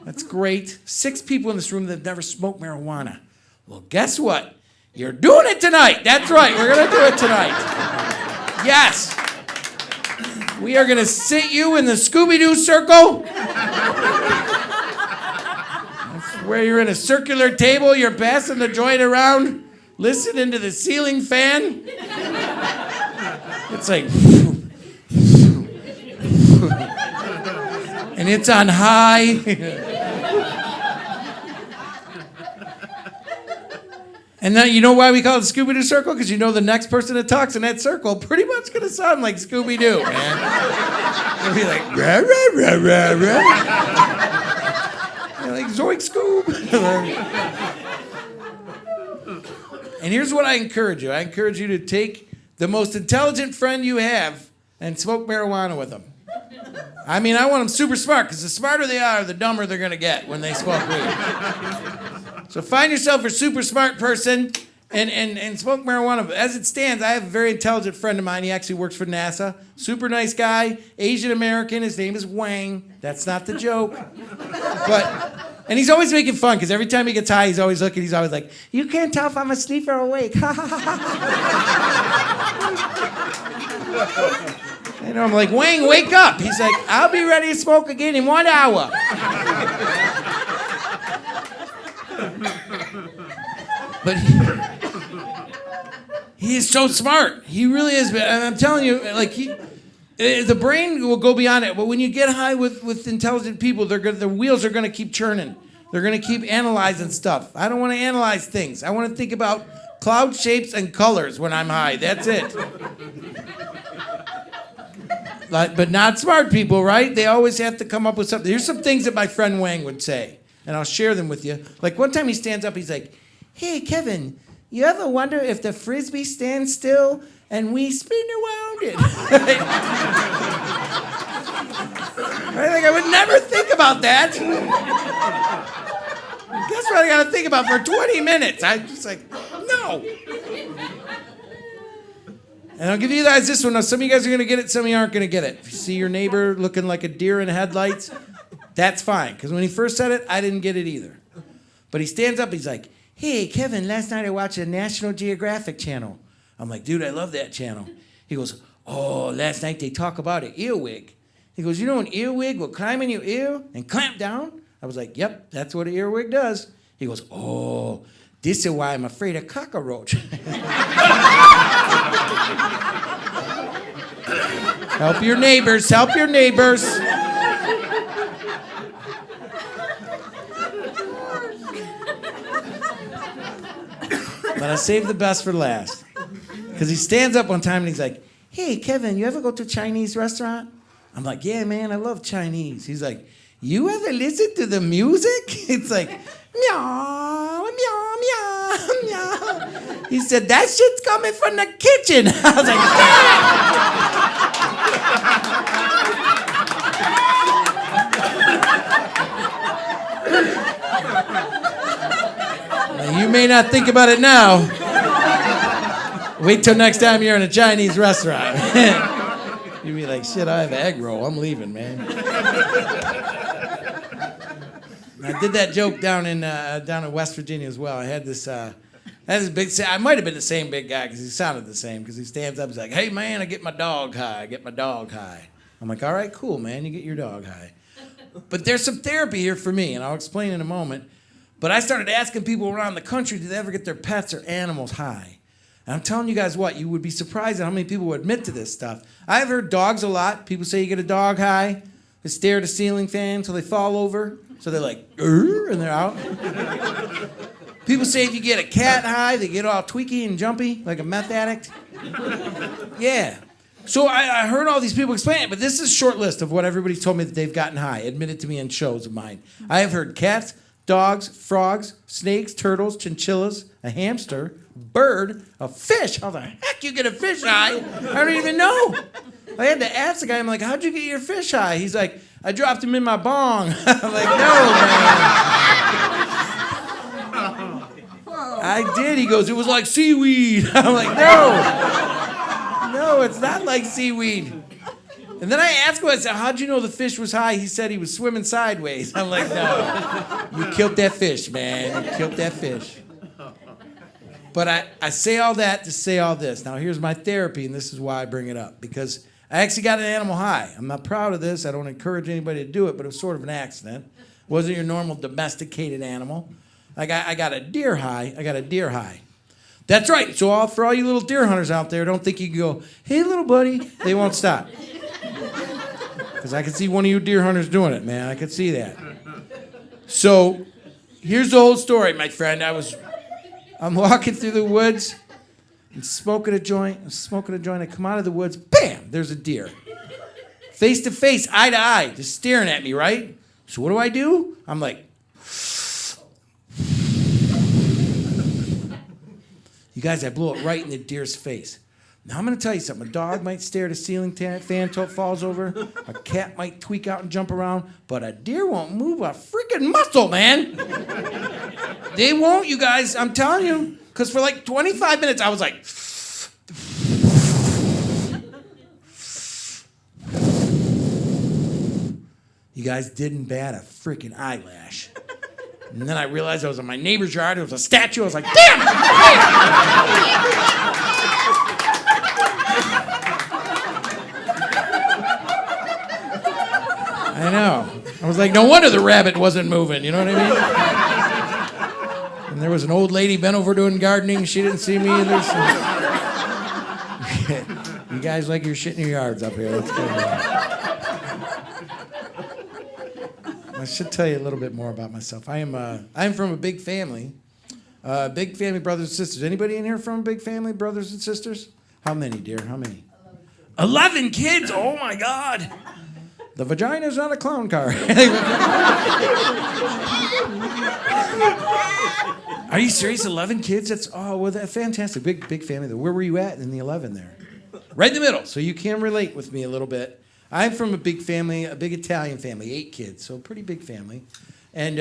That's great. 6 people in this room that have never smoked marijuana. Well, guess what? You're doing it tonight. That's right. We're going to do it tonight. Yes. We are going to sit you in the Scooby-Doo circle. That's where you're in a circular table. You're passing the joint around, listening to the ceiling fan. It's like, and it's on high. And then you know why we call it the Scooby-Doo circle? Because you know the next person that talks in that circle pretty much going to sound like Scooby-Doo, man. They'll be like, rah, rah, rah, rah, rah. And here's what I encourage you. I encourage you to take the most intelligent friend you have and smoke marijuana with them. I mean, I want them super smart, because the smarter they are, the dumber they're going to get when they smoke weed. So find yourself a super smart person and smoke marijuana. As it stands, I have a very intelligent friend of mine. He actually works for NASA. Super nice guy, Asian American. His name is Wang. That's not the joke. And he's always making fun, because every time he gets high, he's always looking. He's always like, "You can't tell if I'm asleep or awake." You know, I'm like, "Wang, wake up." He's like, "I'll be ready to smoke again in 1 hour." But he is so smart. He really is. And I'm telling you, like, the brain will go beyond it. But when you get high with intelligent people, the wheels are going to keep churning. They're going to keep analyzing stuff. I don't want to analyze things. I want to think about cloud shapes and colors when I'm high. That's it. But not smart people, right? They always have to come up with something. Here's some things that my friend Wang would say, and I'll share them with you. Like one time he stands up, he's like, "Hey, Kevin, you ever wonder if the Frisbee stands still and we spin around it?" Right? Like, I would never think about that. Guess what I got to think about for 20 minutes? I'm just like, no. And I'll give you guys this one. Now, some of you guys are going to get it, some of you aren't going to get it. If you see your neighbor looking like a deer in headlights, that's fine. Because when he first said it, I didn't get it either. But he stands up, he's like, "Hey, Kevin, last night I watched a National Geographic channel." I'm like, "Dude, I love that channel." He goes, "Oh, last night they talk about an earwig." He goes, "You know an earwig will climb in your ear and clamp down?" I was like, "Yep, that's what an earwig does." He goes, "Oh, this is why I'm afraid of cockroach." Help your neighbors, help your neighbors. But I saved the best for last. Because he stands up one time and he's like, "Hey, Kevin, you ever go to a Chinese restaurant?" I'm like, "Yeah, man, I love Chinese." He's like, "You ever listen to the music?" It's like, meow, meow, meow, meow. He said, "That shit's coming from the kitchen." I was like, "Now, you may not think about it now. Wait till next time you're in a Chinese restaurant." You'd be like, "Shit, I have egg roll. I'm leaving, man." I did that joke down in West Virginia as well. I had this big. I might have been the same big guy because he sounded the same. Because he stands up, he's like, "Hey man, I get my dog high. I get my dog high." I'm like, "All right, cool, man. You get your dog high." But there's some therapy here for me, and I'll explain in a moment. But I started asking people around the country, did they ever get their pets or animals high? And I'm telling you guys what, you would be surprised at how many people would admit to this stuff. I've heard dogs a lot. People say you get a dog high, they stare at a ceiling fan until they fall over. So they're like, and they're out. People say if you get a cat high, they get all tweaky and jumpy, like a meth addict. Yeah. So I heard all these people explain it, but this is a short list of what everybody's told me that they've gotten high, admitted to me in shows of mine. I have heard cats, dogs, frogs, snakes, turtles, chinchillas, a hamster, bird, a fish. How the heck you get a fish high? I don't even know. I had to ask the guy, I'm like, "How'd you get your fish high?" He's like, "I dropped him in my bong." I'm like, "No, man." I did. He goes, "It was like seaweed." I'm like, No, it's not like seaweed. And then I asked him, I said, "How'd you know the fish was high?" He said he was swimming sideways. I'm like, "No, you killed that fish, man. You killed that fish." But I say all that to say all this. Now, here's my therapy, and this is why I bring it up. Because I actually got an animal high. I'm not proud of this. I don't encourage anybody to do it, but it was sort of an accident. It wasn't your normal domesticated animal. I got a deer high. I got a deer high. That's right. So for all you little deer hunters out there, don't think you can go, "Hey, little buddy." They won't stop. Because I can see one of you deer hunters doing it, man. I could see that. So here's the whole story, my friend. I'm walking through the woods and smoking a joint. I come out of the woods. Bam! There's a deer. Face to face, eye to eye, just staring at me, right? So what do? I'm like, You guys, I blew it right in the deer's face. Now I'm going to tell you something. A dog might stare at a ceiling fan till it falls over. A cat might tweak out and jump around. But a deer won't move a freaking muscle, man. They won't, you guys. I'm telling you. Because for like 25 minutes, I was like... You guys didn't bat a freaking eyelash. And then I realized I was in my neighbor's yard. There was a statue. I was like, damn it! I know. I was like, no wonder the rabbit wasn't moving. You know what I mean? And there was an old lady bent over doing gardening. She didn't see me either. You guys like your shit in your yards up here. That's good. I should tell you a little bit more about myself. I'm from a big family. Big family, brothers and sisters. Anybody in here from a big family, brothers and sisters? How many, dear? How many? 11 kids? Oh, my God. The vagina's not a clown car. Are you serious? 11 kids? That's fantastic. Big family. Where were you at in the 11 there? Right in the middle. So you can relate with me a little bit. I'm from a big family, a big Italian family, 8 kids, so a pretty big family. And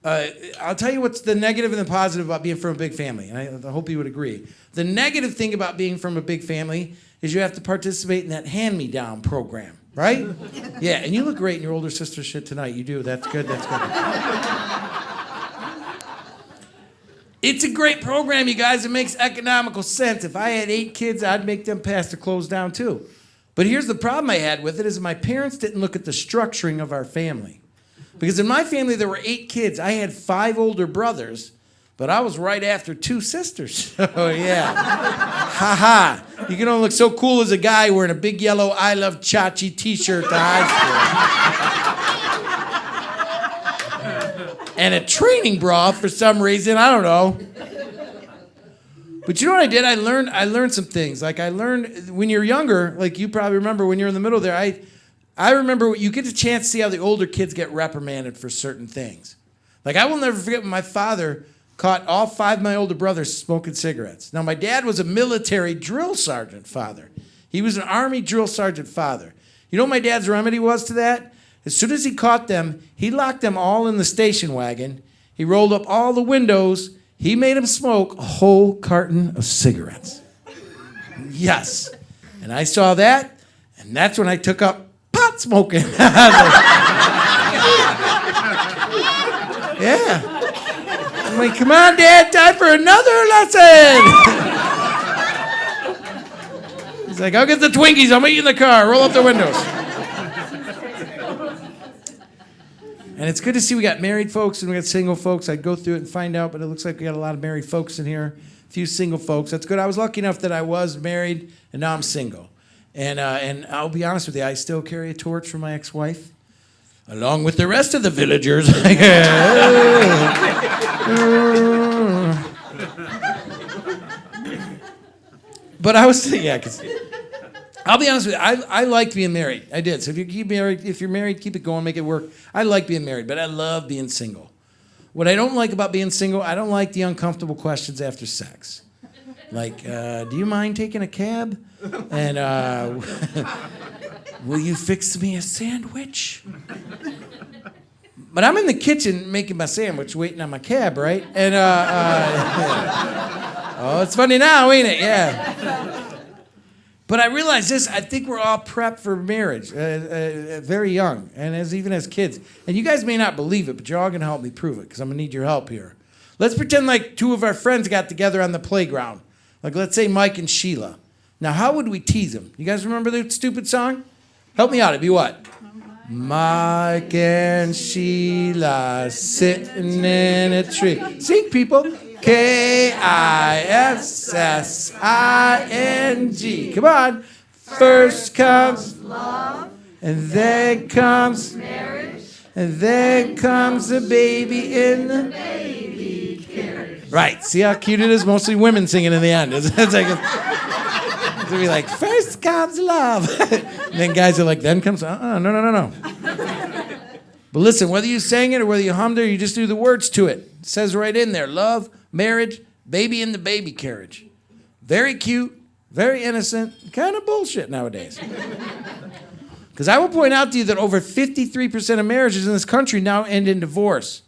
I'll tell you what's the negative and the positive about being from a big family, and I hope you would agree. The negative thing about being from a big family is you have to participate in that hand-me-down program, right? Yeah, and you look great in your older sister's shit tonight. You do. That's good. That's good. It's a great program, you guys. It makes economical sense. If I had 8 kids, I'd make them pass the clothes down, too. But here's the problem I had with it is my parents didn't look at the structuring of our family. Because in my family, there were 8 kids. I had 5 older brothers, but I was right after 2 sisters. Oh, yeah. Ha-ha. You can only look so cool as a guy wearing a big yellow I Love Chachi t-shirt to high school. And a training bra for some reason. I don't know. But you know what I did? I learned some things. Like I learned when you're younger, like you probably remember when you're in the middle there, I remember you get a chance to see how the older kids get reprimanded for certain things. Like I will never forget when my father caught all 5 of my older brothers smoking cigarettes. Now my dad was a military drill sergeant father. He was an Army drill sergeant father. You know what my dad's remedy was to that? As soon as he caught them, he locked them all in the station wagon. He rolled up all the windows. He made them smoke a whole carton of cigarettes. Yes. And I saw that, and that's when I took up pot smoking. Yeah. I'm like, come on, Dad, time for another lesson. He's like, I'll get the Twinkies. I'll meet you in the car. Roll up the windows. And it's good to see we got married folks and we got single folks. I'd go through it and find out, but it looks like we got a lot of married folks in here, a few single folks. That's good. I was lucky enough that I was married, and now I'm single. And I'll be honest with you, I still carry a torch for my ex-wife, along with the rest of the villagers. But I was, yeah, because I'll be honest with you, I liked being married. I did. So if you're married, keep it going, make it work. I like being married, but I love being single. What I don't like about being single, I don't like the uncomfortable questions after sex. Like, do you mind taking a cab? And will you fix me a sandwich? But I'm in the kitchen making my sandwich, waiting on my cab, right? And, oh, it's funny now, ain't it? Yeah. But I realize this, I think we're all prepped for marriage, very young, and even as kids. And you guys may not believe it, but you're all going to help me prove it, because I'm going to need your help here. Let's pretend like 2 of our friends got together on the playground. Like, let's say Mike and Sheila. Now, how would we tease them? You guys remember the stupid song? Help me out, it'd be what? Mike and Sheila sitting in a tree. Sing, people. K-I-S-S-I-N-G. Come on. First comes love, and then comes marriage, and then comes the baby in the baby carriage. Right. See how cute it is? Mostly women singing in the end. It's like to be like, first comes love. And then guys are like, then comes, no. But listen, whether you sang it or whether you hummed it or you just knew the words to it, it says right in there, love, marriage, Baby in the baby carriage. Very cute, very innocent, kind of bullshit nowadays. Because I will point out to you that over 53% of marriages in this country now end in divorce.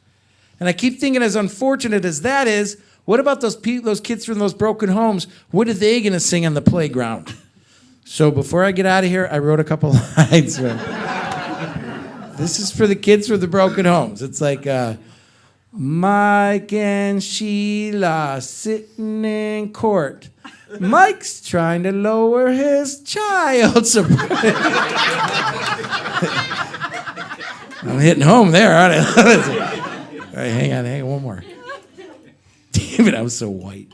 And I keep thinking, as unfortunate as that is, what about those kids from those broken homes? What are they going to sing on the playground? So before I get out of here, I wrote a couple lines. This is for the kids from the broken homes. It's like, Mike and Sheila sitting in court. Mike's trying to lower his child support. I'm hitting home there, aren't I? All right, hang on, one more. Damn it, I was so white.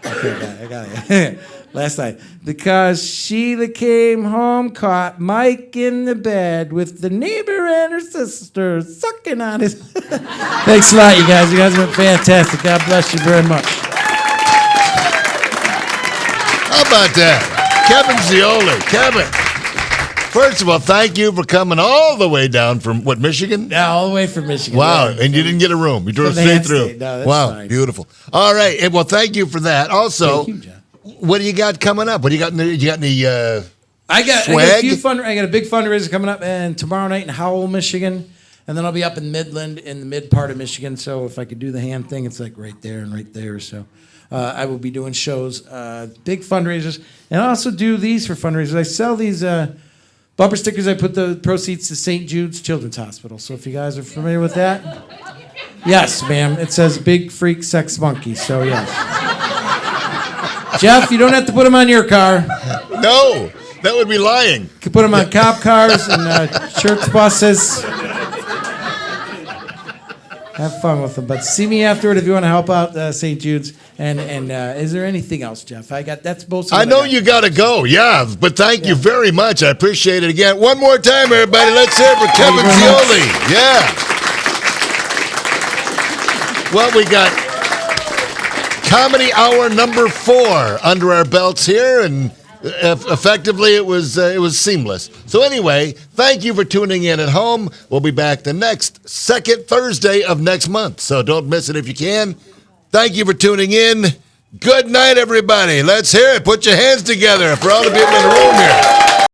Okay, I got it. Last night. Because Sheila came home, caught Mike in the bed with the neighbor and her sister sucking on his... Thanks a lot, you guys. You guys have been fantastic. God bless you very much. How about that? Kevin Zeoli. Kevin, first of all, thank you for coming all the way down from, what, Michigan? Yeah, all the way from Michigan. Wow, Yeah. and you didn't get a room. You drove From the straight through. State. No, that's wow, fine. beautiful. All right, and well, thank you for that. Also, Thank you, John. what do you got coming up? What do you got? You got any I got swag? I got a big fundraiser coming up, and tomorrow night in Howell, Michigan, and then I'll be up in Midland, in the mid part of Michigan. So if I could do the hand thing, it's like right there and right there. So I will be doing shows, big fundraisers, and I also do these for fundraisers. I sell these bumper stickers. I put the proceeds to St. Jude's Children's Hospital. So if you guys are familiar with that, yes, ma'am. It says "Big Freak Sex Monkey." So yes. Jeff, you don't have to put them on your car. No, that would be lying. You can put them on cop cars and church buses. Have fun with them. But see me afterward if you want to help out St. Jude's. And is there anything else, Jeff? That's most of I know you got to go, yeah, but thank you very much. I appreciate it again. One more time, everybody. Let's hear it for Kevin Zioli. Yeah. Well, we got Comedy Hour number 4 under our belts here, and effectively it was seamless. So anyway, thank you for tuning in at home. We'll be back the next second Thursday of next month, so don't miss it if you can. Thank you for tuning in. Good night, everybody. Let's hear it. Put your hands together for all the people in the room here.